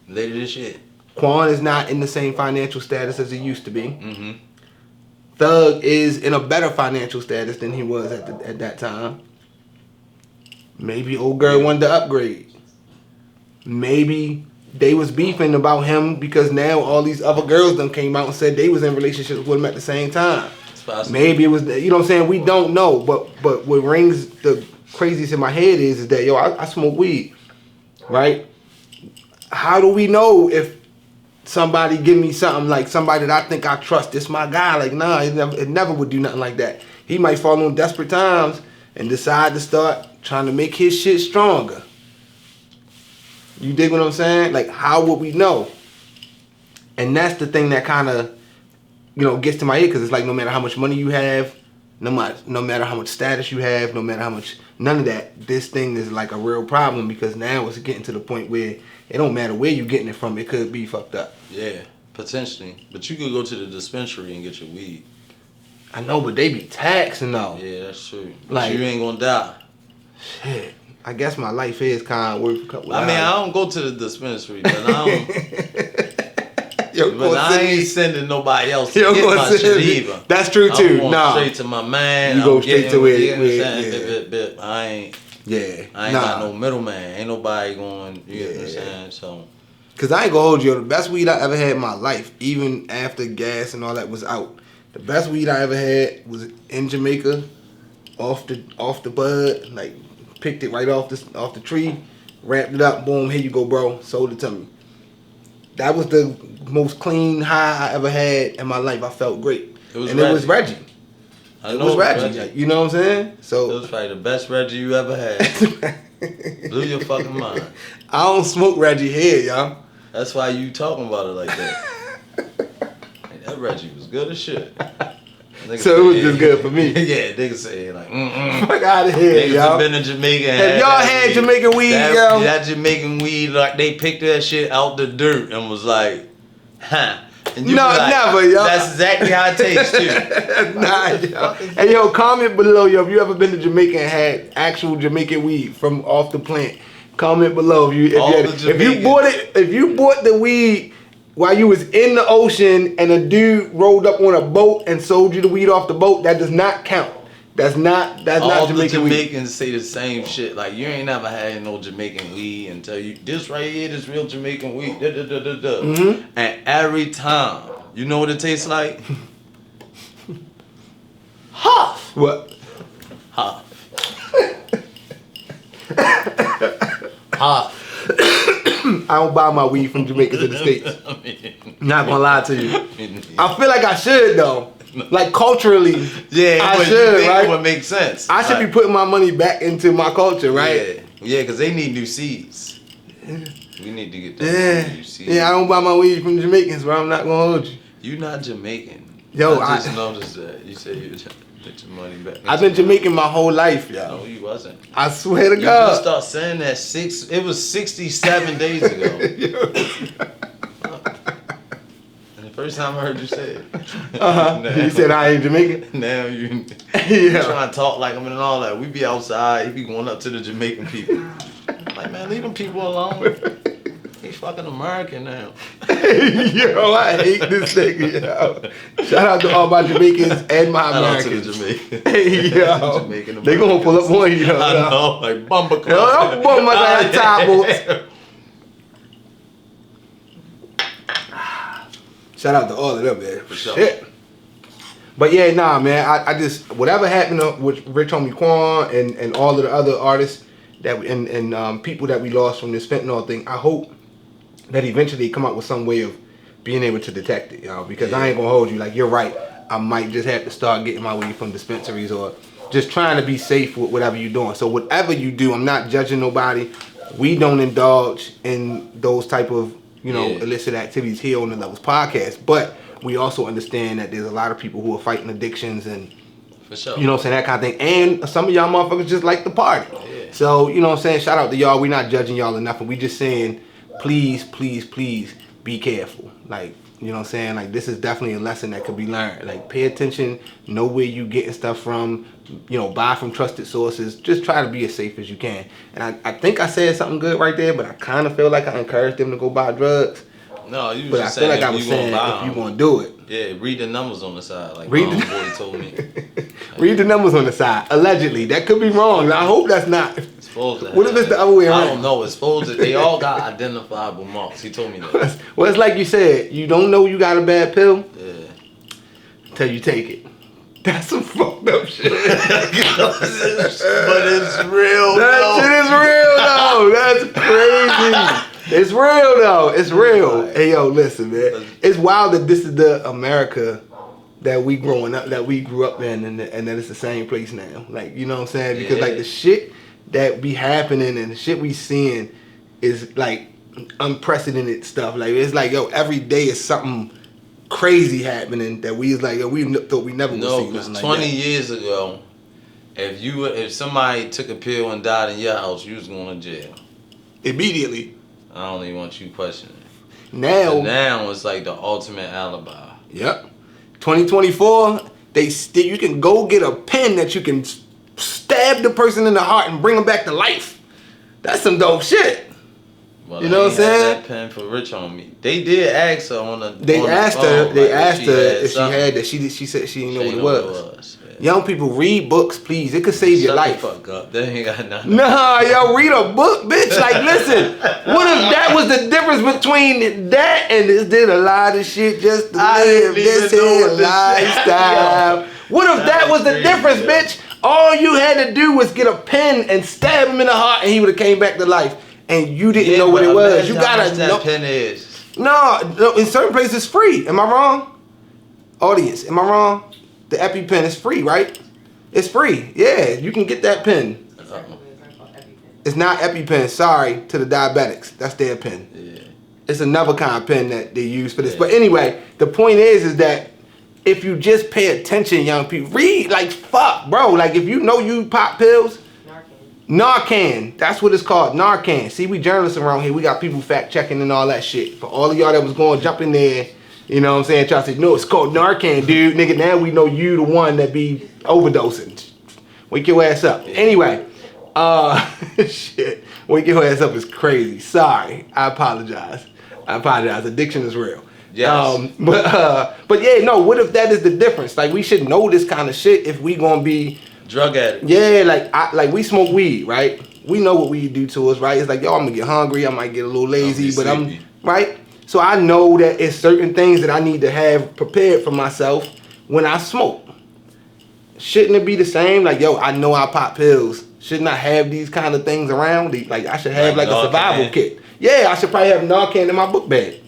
Later this year. Quan is not in the same financial status as he used to be. Thug is in a better financial status than he was at that time. Maybe old girl wanted to upgrade. Maybe they was beefing about him because now all these other girls done came out and said they was in relationships with him at the same time. Maybe it was, you know what I'm saying? We don't know. But what rings the craziest in my head is that, yo, I smoke weed, right? How do we know if somebody give me something, like somebody that I think I trust, this my guy? Like, nah, it never would do nothing like that. He might fall on desperate times and decide to start trying to make his shit stronger. You dig what I'm saying? Like, how would we know? And that's the thing that kind of, you know, gets to my head, because it's like no matter how much money you have, no matter how much status you have, no matter how much, none of that, this thing is like a real problem, because now it's getting to the point where it don't matter where you getting it from, it could be fucked up. Yeah, potentially. But you could go to the dispensary and get your weed. I know, but they be taxing though. Yeah, that's true. But like, you ain't gonna die. Shit. I guess my life is kind of worth a couple I mean, I don't go to the dispensary, but I don't. But I ain't sending nobody else to get my shit either. That's true too. I'm going straight to my man. You go straight to it. I ain't. Yeah. I ain't got no middleman. Ain't nobody going. You know what I'm saying? So. Cause I ain't gonna hold you. The best weed I ever had in my life, even after gas and all that was out, the best weed I ever had was in Jamaica, off the bud, like picked it right off the tree, wrapped it up, boom, here you go, bro. Sold it to me. That was the most clean high I ever had in my life. I felt great. It was Reggie. It was Reggie. You know what I'm saying? So it was probably the best Reggie you ever had. Blew your fucking mind. I don't smoke Reggie here, y'all. That's why you talking about it like that. That Reggie was good as shit. So it was just good for me. Yeah, niggas say like, fuck out of here, niggas y'all. have been in Jamaica. Have y'all had Jamaican weed, yo? That Jamaican weed, like they picked that shit out the dirt and was like, huh. And you like, never, yo. That's exactly how it tastes too. Nah, yo. Hey, yo, comment below, yo, if you ever been to Jamaica and had actual Jamaican weed from off the plant. Comment below if you bought the weed while you was in the ocean and a dude rolled up on a boat and sold you the weed off the boat, that does not count. That's not all Jamaican the Jamaicans weed. say the same shit. Like, you ain't never had no Jamaican weed and tell you, this right here, this real Jamaican weed. Da, da, da, da, da. Mm-hmm. And every time, you know what it tastes like? Huff. What? Huff. Huff. I don't buy my weed from Jamaica to the States. Not gonna lie to you. I feel like I should though. Like culturally, yeah, I should, right? It would make sense. I should be putting my money back into my culture, right? Yeah, because they need new seeds. We need to get new seeds. Yeah, I don't buy my weed from Jamaicans, bro. I'm not gonna hold you. You not Jamaican. Yo, I just noticed that. You said you put your money back. I've been Jamaican my whole life, yo. No, you wasn't. I swear to you God. You just start saying that it was 67 days ago. First time I heard you say it. You said I ain't Jamaican? Now you yeah. trying to talk like him and all that. We be outside, he be going up to the Jamaican people. Like, man, leave them people alone. He's fucking American now. Yo, I hate this nigga, yo. Shout out to all my Jamaicans and my Americans. Shout out to the Jamaicans. Hey, yo. Jamaican they gonna pull up on you, yo. I know, like bumper club. Yo, I'm bumping my top boots. Shout out to all of them, man. For sure. Shit. But yeah, nah, man. I just, whatever happened with Rich Homie Quan and all of the other artists that and people that we lost from this fentanyl thing, I hope that eventually come up with some way of being able to detect it, you know, because I ain't gonna hold you. Like, you're right. I might just have to start getting my weed from dispensaries or just trying to be safe with whatever you're doing. So whatever you do, I'm not judging nobody. We don't indulge in those type of, you know, illicit activities here on the Levels Podcast, but we also understand that there's a lot of people who are fighting addictions and, for sure, you know what I'm saying, that kind of thing. And some of y'all motherfuckers just like to party. Yeah. So, you know what I'm saying, shout out to y'all. We're not judging y'all enough, and we just saying, please, please, please be careful. Like, you know what I'm saying, like, this is definitely a lesson that could be learned. Like, pay attention, know where you getting stuff from, you know, buy from trusted sources. Just try to be as safe as you can. And I think I said something good right there, but I kind of feel like I encouraged them to go buy drugs. No, you was but just I feel saying like I was saying if you gonna do it. Yeah, read the numbers on the side, like read my boy told me. Read the numbers on the side. Allegedly, that could be wrong. I hope that's not. It's supposed to. What if it's the other way around? I don't know. It's supposed to. They all got identifiable marks. He told me that. Well, it's like you said. You don't know you got a bad pill. Yeah. Until you take it. That's some fucked up shit. But it's real. That shit is real though. That's crazy. It's real though. It's real. Hey yo, listen, man. It's wild that this is the America that we grew up in, and that it's the same place now. Like, you know what I'm saying? Because like the shit that be happening and the shit we seeing is like unprecedented stuff. Like, it's like, yo, every day is something crazy happening that we was like, yo, we thought we never would see. No, because like 20 years ago, if somebody took a pill and died in your house, you was going to jail immediately. I don't even want you questioning. Now it's like the ultimate alibi. Yep. 2024, you can go get a pen that you can stab the person in the heart and bring them back to life. That's some dope shit. Well, you know what I'm saying? That pen for Rich on me. They did ask her on the. They asked her if she had that. She said she didn't know what it was. Young people, read books, please. It could save your life. Shut the fuck up. They ain't got nothing. Nah, yo, read a book, bitch. Like, listen. What if that was the difference between that and this did a lot of shit just to live this here lifestyle? What if that was the difference, bitch? All you had to do was get a pen and stab him in the heart and he would have came back to life. And you didn't know what it was. You gotta know. That pen is. No, in certain places it's free. Am I wrong? Audience, am I wrong? The EpiPen is free, right? It's free. Yeah, you can get that pen. It's not EpiPen. Sorry to the diabetics. That's their pen. Yeah. It's another kind of pen that they use for this. Yeah. But anyway, the point is that if you just pay attention, young people, read. Like, fuck, bro. Like, if you know you pop pills, Narcan. That's what it's called. Narcan. See, we journalists around here. We got people fact checking and all that shit. For all of y'all that was going to jump in there, you know what I'm saying, try to say, no, it's called Narcan, dude. Nigga, now we know you the one that be overdosing. Wake your ass up. Anyway, shit. Wake your ass up is crazy. Sorry. I apologize. I apologize. Addiction is real. Yes. But yeah, no. What if that is the difference? Like, we should know this kind of shit if we gonna be drug addicts. Yeah, like we smoke weed, right? We know what weed do to us, right? It's like, yo, I'm gonna get hungry. I might get a little lazy, but sleepy. I'm right. So I know that it's certain things that I need to have prepared for myself when I smoke. Shouldn't it be the same? Like, yo, I know I pop pills. Shouldn't I have these kind of things around? Like, I should have like a survival kit. Yeah, I should probably have Narcan in my book bag.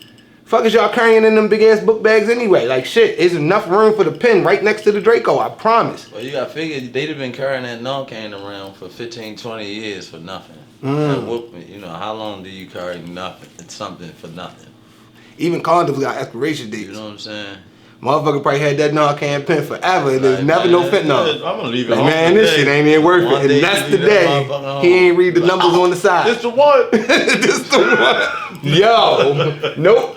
Fuck is y'all carrying in them big ass book bags anyway? Like, shit, there's enough room for the pen right next to the Draco, I promise. Well, you gotta figure they'd have been carrying that Narcan around for 15, 20 years for nothing. You know, how long do you carry nothing, something for nothing? Even condoms got expiration dates. You know what I'm saying? Motherfucker probably had that Narcan pen forever and there's never no fentanyl. I'm gonna leave it like, home man, this shit ain't even worth it. And that's the day he ain't read the numbers on the side. This the one. This the one. Yo, nope.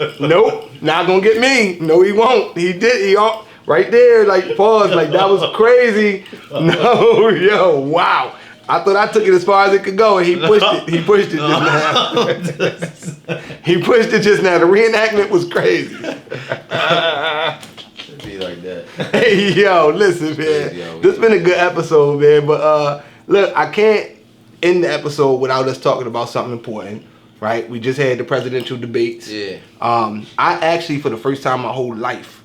Not gonna get me. No, he won't. He did. He all right there. Like, pause. Like, that was crazy. No, yo, wow. I thought I took it as far as it could go, and he pushed it. He pushed it just now. He pushed it just now. The reenactment was crazy. It'd be like that. Hey, yo, listen, man. This been a good episode, man. But look, I can't end the episode without us talking about something important, right? We just had the presidential debates. Yeah. I actually, for the first time in my whole life,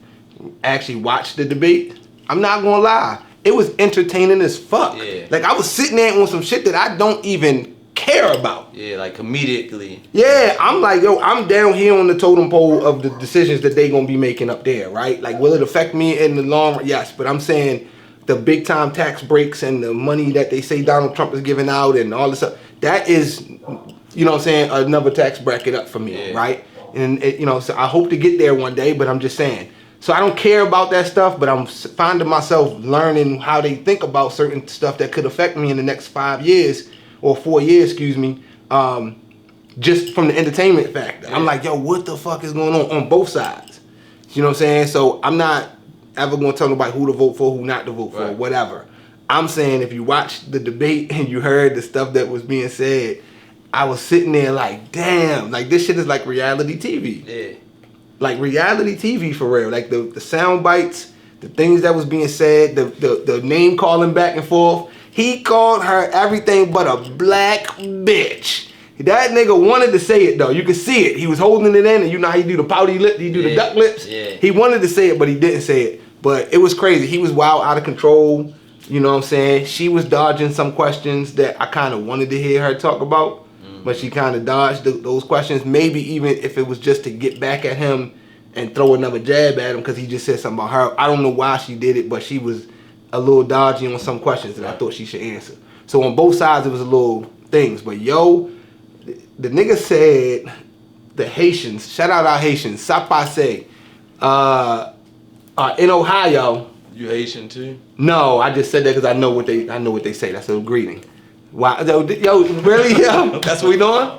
actually watched the debate. I'm not gonna lie. It was entertaining as fuck. Yeah. Like, I was sitting there on some shit that I don't even care about. Yeah, like comedically. Yeah, I'm like, yo, I'm down here on the totem pole of the decisions that they gonna be making up there, right? Like, will it affect me in the long run? Yes, but I'm saying the big time tax breaks and the money that they say Donald Trump is giving out and all this stuff, that is, you know what I'm saying, another tax bracket up for me, right? And, you know, so I hope to get there one day, but I'm just saying. So I don't care about that stuff, but I'm finding myself learning how they think about certain stuff that could affect me in the next 5 years or 4 years, excuse me, just from the entertainment factor. I'm like, yo, what the fuck is going on both sides? You know what I'm saying? So I'm not ever going to tell nobody who to vote for, who not to vote for, whatever. I'm saying if you watched the debate and you heard the stuff that was being said, I was sitting there like, damn, like this shit is like reality TV. Yeah. Like reality TV for real. Like the sound bites, the things that was being said, the name calling back and forth. He called her everything but a black bitch. That nigga wanted to say it though. You could see it. He was holding it in, and you know how you do the pouty lip, you do the duck lips. Yeah. He wanted to say it, but he didn't say it. But it was crazy. He was wild, out of control. You know what I'm saying? She was dodging some questions that I kind of wanted to hear her talk about. But she kind of dodged those questions, maybe even if it was just to get back at him and throw another jab at him because he just said something about her. I don't know why she did it, but she was a little dodgy on some questions that I thought she should answer. So on both sides, it was a little things. But yo, the nigga said the Haitians, shout out our Haitians, Sapase, in Ohio. You Haitian too? No, I just said that because I know what they say. That's a greeting. Wow, yo, really, yo? That's what we doing?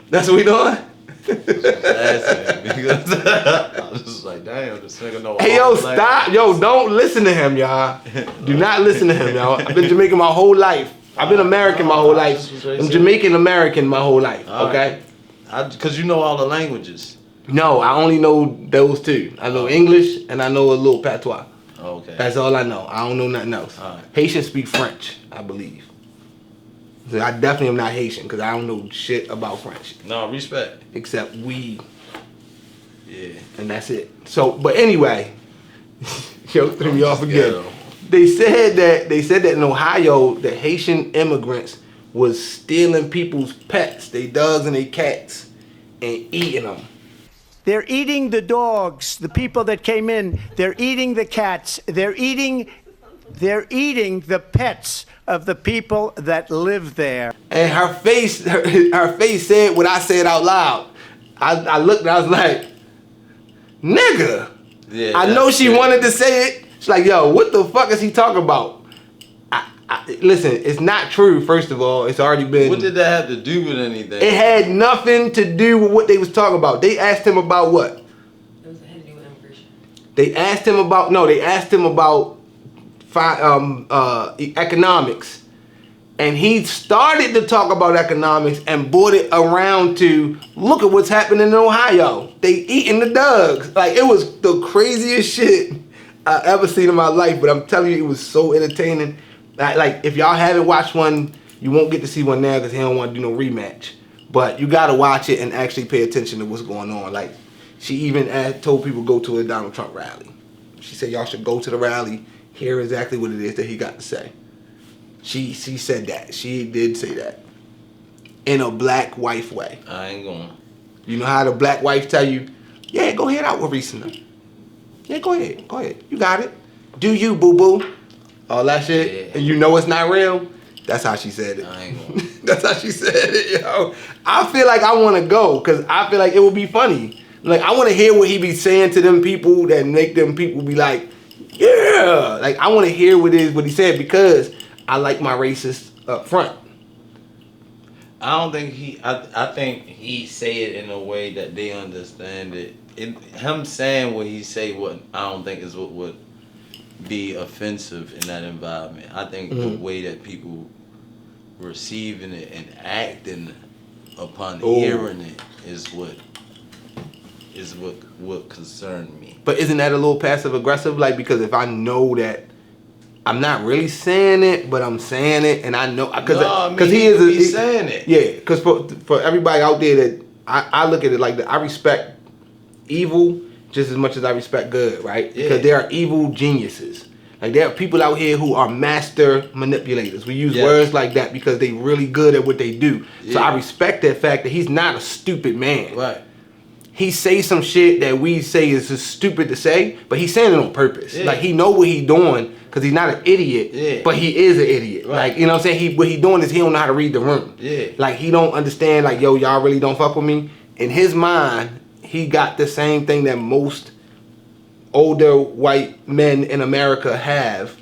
That's what we doing? Because I was just like, damn, this nigga know. Hey, yo, stop. Yo, don't listen to him, y'all. Do not listen to him, y'all. I've been Jamaican my whole life. I've been American my whole life. I'm Jamaican American my whole life, okay? Because you know all the languages. No, I only know those two. I know English and I know a little patois. Okay. That's all I know. I don't know nothing else. Right. Haitians speak French, I believe. So I definitely am not Haitian because I don't know shit about French. No, respect. Except weed. Yeah. And that's it. So, but anyway, yo, threw me off again. They said that in Ohio, the Haitian immigrants was stealing people's pets, their dogs and their cats, and eating them. They're eating the dogs, the people that came in. They're eating the cats. They're eating the pets of the people that live there. And her face said what I said out loud. I looked and I was like, nigga. Yeah, I know she wanted to say it. She's like, yo, what the fuck is he talking about? Listen, it's not true, first of all. It's already been... What did that have to do with anything? It had nothing to do with what they was talking about. They asked him about what? It had to do with immigration. They asked him about... No, they asked him about economics. And he started to talk about economics and brought it around to look at what's happening in Ohio. They eating the dogs. Like, it was the craziest shit I ever seen in my life. But I'm telling you, it was so entertaining. Like, if y'all haven't watched one, you won't get to see one now because he don't want to do no rematch. But you got to watch it and actually pay attention to what's going on. Like, she even told people go to a Donald Trump rally. She said y'all should go to the rally, hear exactly what it is that he got to say. She said that. She did say that. In a black wife way. I ain't going. You know how the black wife tell you, yeah, go ahead out with Reese. Yeah, go ahead. You got it. Do you, boo-boo. All that shit. Yeah. And you know it's not real. That's how she said it. I ain't going. That's how she said it, yo. I feel like I want to go because I feel like it would be funny. Like, I want to hear what he be saying to them people that make them people be like, yeah. Like, I want to hear what he said because I like my racist up front. I don't think I think he say it in a way that they understand it. Him saying what he say, what I don't think is what would be offensive in that environment. I think the way that people receiving it and acting upon hearing it is what concerned me. But isn't that a little passive aggressive? Like, because if I know that I'm not really saying it, but I'm saying it, and I know because he's saying it. Yeah, because for everybody out there that I look at it like that, I respect evil just as much as I respect good, right? Yeah. Because there are evil geniuses. Like, there are people out here who are master manipulators. We use words like that because they really good at what they do. Yeah. So I respect that fact that he's not a stupid man. Right. He say some shit that we say is just stupid to say, but he's saying it on purpose. Yeah. Like, he know what he doing because he's not an idiot, but he is an idiot. Right. Like, you know what I'm saying? What he doing is he don't know how to read the room. Yeah. Like, he don't understand, like, yo, y'all really don't fuck with me. In his mind, he got the same thing that most older white men in America have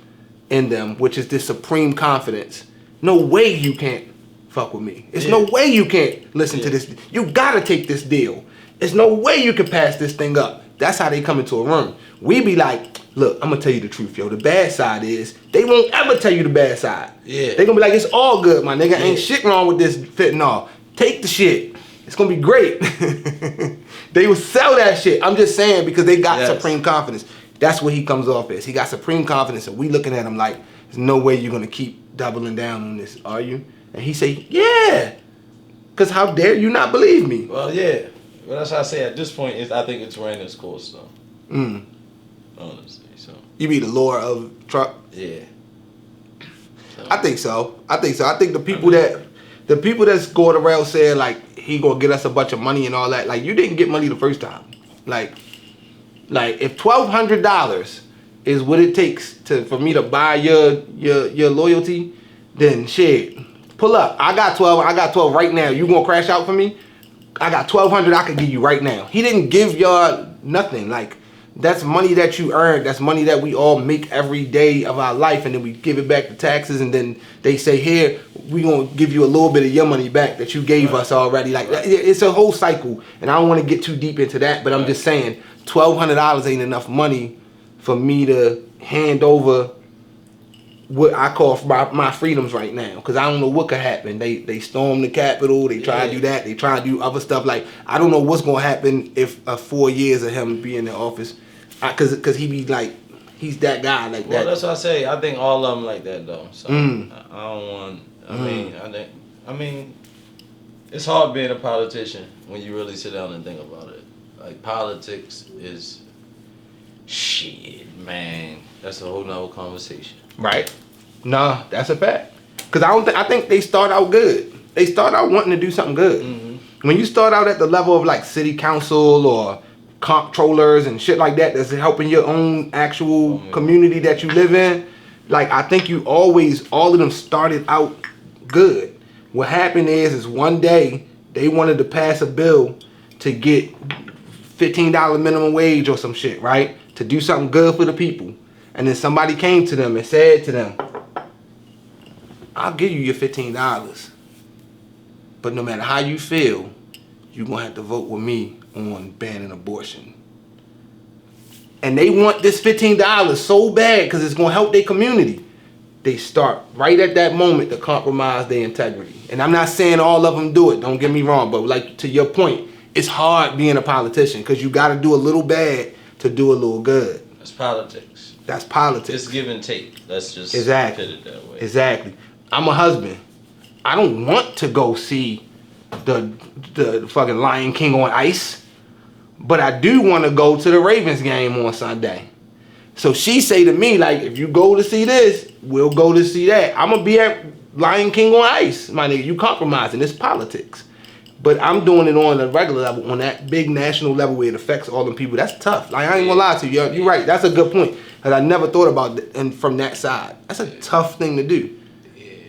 in them, which is this supreme confidence. No way you can't fuck with me. There's no way you can't listen to this. You gotta take this deal. There's no way you can pass this thing up. That's how they come into a room. We be like, look, I'm gonna tell you the truth, yo. The bad side is they won't ever tell you the bad side. Yeah. They gonna be like, it's all good, my nigga. Ain't shit wrong with this fentanyl. Take the shit. It's gonna be great. They will sell that shit. I'm just saying because they got supreme confidence. That's what he comes off as. He got supreme confidence, and we looking at him like, there's no way you're gonna keep doubling down on this, are you? And he say, yeah. Cause how dare you not believe me? Well, yeah. Well, that's why I say at this point I think it's ran its course, though. Honestly, so. You mean the lore of Trump? Yeah. So. I think so. I think the people that's going around saying like he gonna get us a bunch of money and all that, like, you didn't get money the first time. Like if $1,200 is what it takes for me to buy your loyalty, then shit, pull up. I got 12 right now. You gonna crash out for me? I got $1,200 I could give you right now. He didn't give y'all nothing. Like, that's money that you earned. That's money that we all make every day of our life, and then we give it back to taxes, and then they say, here, we gonna give you a little bit of your money back that you gave us already. Like, it's a whole cycle, and I don't want to get too deep into that, but I'm just saying, $1,200 ain't enough money for me to hand over what I call my freedoms right now, because I don't know what could happen. They storm the Capitol. They try to do that. They try to do other stuff. Like, I don't know what's gonna happen if 4 years of him being in the office, because he be like, he's that guy like that. Well, that's what I say. I think all of them like that though. So I don't want. I mean, it's hard being a politician when you really sit down and think about it. Like, politics is shit, man. That's a whole nother conversation. Right. Nah, that's a fact. Because I think they start out good. They start out wanting to do something good. Mm-hmm. When you start out at the level of like city council or comptrollers and shit like that, that's helping your own actual community that you live in, like, I think all of them started out good. What happened is one day they wanted to pass a bill to get $15 minimum wage or some shit, right? To do something good for the people. And then somebody came to them and said to them, I'll give you your $15. But no matter how you feel, you're going to have to vote with me on banning abortion. And they want this $15 so bad because it's going to help their community. they start right at that moment to compromise their integrity. And I'm not saying all of them do it, don't get me wrong, but like to your point, it's hard being a politician because you got to do a little bad to do a little good. That's politics. That's politics. It's give and take. Let's just exactly. put it that way. Exactly. I'm a husband. I don't want to go see the fucking Lion King on ice, but I do want to go to the Ravens game on Sunday. So she say to me, like, if you go to see this, we'll go to see that. I'm going to be at Lion King on ice. My nigga, you compromising. It's politics. But I'm doing it on a regular level, on that big national level where it affects all them people. That's tough. Like, I ain't gonna lie to you. You're right. That's a good point. Because I never thought about it and from that side. That's a tough thing to do.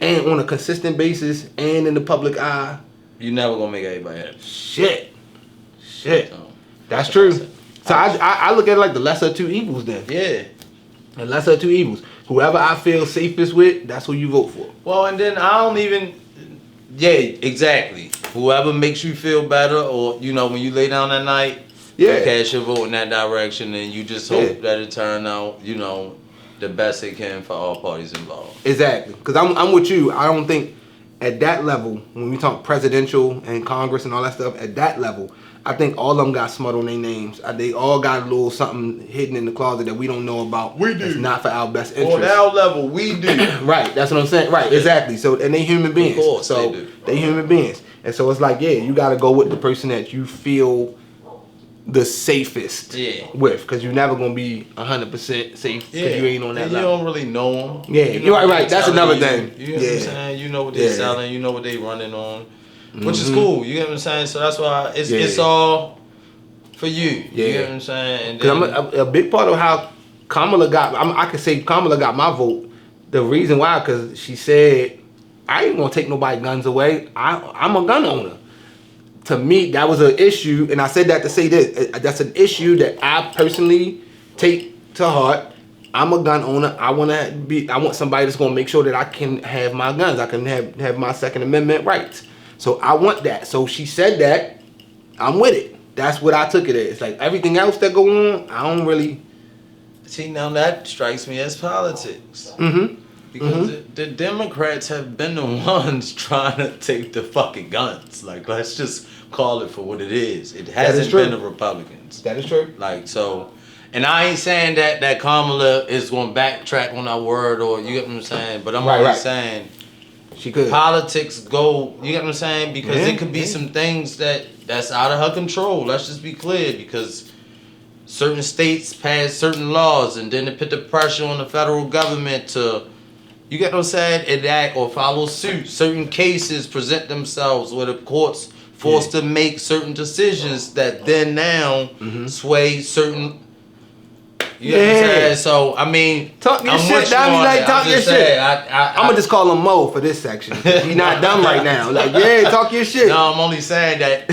And on a consistent basis and in the public eye. You never gonna make everybody happy. Shit. That's true. So I look at it like the lesser of two evils then. Yeah. The lesser of two evils. Whoever I feel safest with, that's who you vote for. Well, and then I don't even... Yeah, exactly. Whoever makes you feel better, or, you know, when you lay down at night, you cast your vote in that direction, and you just hope that it turn out, you know, the best it can for all parties involved. Exactly. Because I'm with you. I don't think at that level, when we talk presidential and Congress and all that stuff, at that level, I think all of them got smut on their names. They all got a little something hidden in the closet that we don't know about. We do. It's not for our best interest. On our level, we do. Right, that's what I'm saying. Right, exactly. So, and they human beings. Of course, so they do. They human beings. And so it's like, yeah, you got to go with the person that you feel the safest with. Because you're never going to be 100% safe because you ain't on that level. You don't really know them. Yeah, you're right. That's another thing. You know what I'm saying? You know what they're selling. You know what they're running on. Which is cool, you get what I'm saying? So that's why it's all for you. You get what I'm saying? Because a big part of how Kamala got, I could say Kamala got my vote. The reason why, because she said, I ain't going to take nobody's guns away. I'm a gun owner. To me, that was an issue, and I said that to say this. That's an issue that I personally take to heart. I'm a gun owner. I want somebody that's going to make sure that I can have my guns. I can have my Second Amendment rights. So I want that. So she said that. I'm with it. That's what I took it as. Like everything else that go on, I don't really. See, now that strikes me as politics. Because the Democrats have been the ones trying to take the fucking guns. Like, let's just call it for what it is. It hasn't been the Republicans. That is true. Like, so, and I ain't saying that Kamala is going to backtrack on our word, or you get what I'm saying, but I'm only saying. She could. Politics go, you get what I'm saying? Because it could be some things that's out of her control. Let's just be clear, because certain states pass certain laws and then they put the pressure on the federal government to, you get what I'm saying, enact or follow suit. Certain cases present themselves where the courts forced to make certain decisions that then now sway certain. You know what I'm saying? So, I mean, talk your shit. Talk your shit. I'm going to just call him Mo for this section. He's not dumb right now. Like, talk your shit. No, I'm only saying that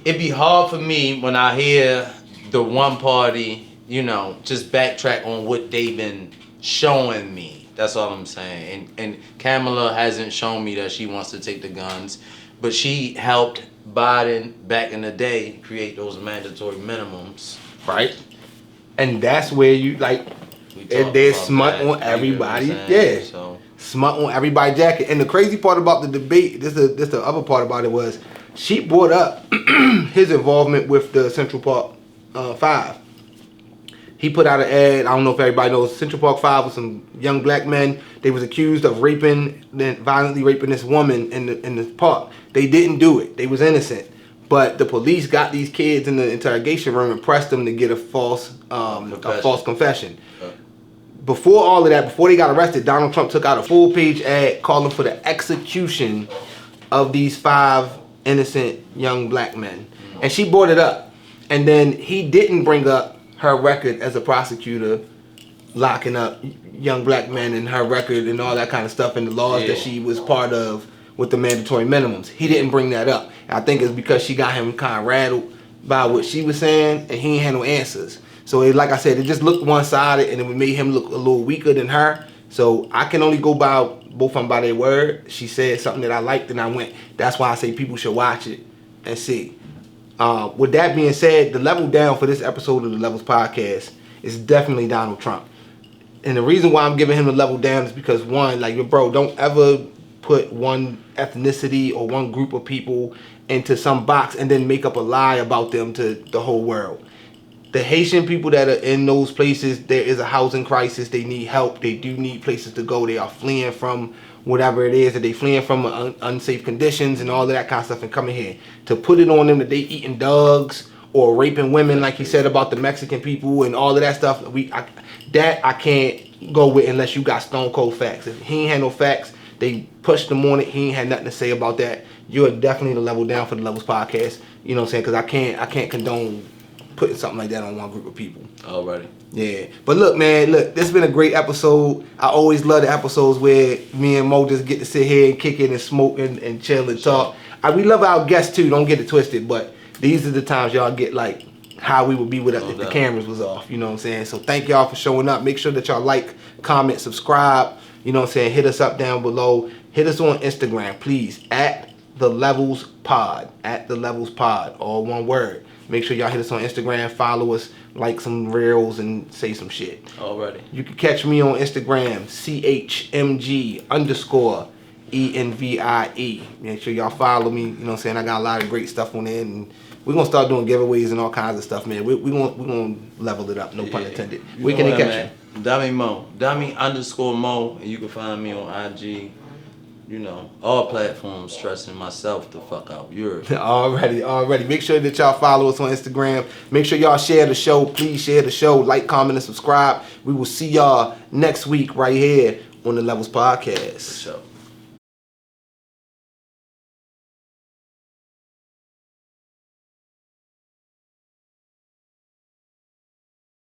it'd be hard for me when I hear the one party, you know, just backtrack on what they've been showing me. That's all I'm saying. And Kamala hasn't shown me that she wants to take the guns, but she helped Biden back in the day create those mandatory minimums. Right, and that's where you like. There's smut on everybody. Smut on everybody's jacket. And the crazy part about the debate, this the other part about it was, she brought up his involvement with the Central Park 5. He put out an ad. I don't know if everybody knows. Central Park 5 was some young black men. They was accused of violently raping this woman in the park. They didn't do it. They was innocent. But the police got these kids in the interrogation room and pressed them to get a false confession. Before all of that, before they got arrested, Donald Trump took out a full-page ad calling for the execution of these 5 innocent young black men. And she brought it up. And then he didn't bring up her record as a prosecutor locking up young black men and her record and all that kind of stuff and the laws that she was part of with the mandatory minimums. He didn't bring that up. I think it's because she got him kind of rattled by what she was saying, and he ain't had no answers. So like I said, it just looked one-sided, and it made him look a little weaker than her. So I can only go by both of them by their word. She said something that I liked, and I went. That's why I say people should watch it and see. With that being said, the level down for this episode of the Levels Podcast is definitely Donald Trump. And the reason why I'm giving him the level down is because one, like, bro, don't ever put one ethnicity or one group of people into some box and then make up a lie about them to the whole world. The Haitian people that are in those places, there is a housing crisis. They need help. They do need places to go. They are fleeing from whatever it is that they fleeing from, unsafe conditions and all of that kind of stuff, and coming here. To put it on them that they eating dogs or raping women, like he said about the Mexican people and all of that stuff, I can't go with unless you got stone cold facts. If he ain't had no facts, they pushed him on it. He ain't had nothing to say about that. You're definitely the level down for the Levels podcast. You know what I'm saying? Because I can't condone putting something like that on one group of people. Alrighty. Yeah. But look, man, this has been a great episode. I always love the episodes where me and Mo just get to sit here and kick it and smoke and chill and talk. We love our guests too, don't get it twisted, but these are the times y'all get like how we would be with us if the cameras was off, you know what I'm saying? So thank y'all for showing up. Make sure that y'all like, comment, subscribe, you know what I'm saying? Hit us up down below. Hit us on Instagram, please, at the Levels Pod, all one word. Make sure y'all hit us on Instagram, follow us, like some reels, and say some shit. Alrighty. You can catch me on Instagram, CHMG_ENVIE. Make sure y'all follow me. You know what I'm saying? I got a lot of great stuff on there, and we're gonna start doing giveaways and all kinds of stuff, man. We're gonna level it up, no pun intended. Where can they catch you? Dami Mo. Dami_Mo, and you can find me on IG. You know, all platforms, stressing myself the fuck out. Already. Make sure that y'all follow us on Instagram. Make sure y'all share the show. Please share the show. Like, comment, and subscribe. We will see y'all next week right here on the Levels Podcast. For sure.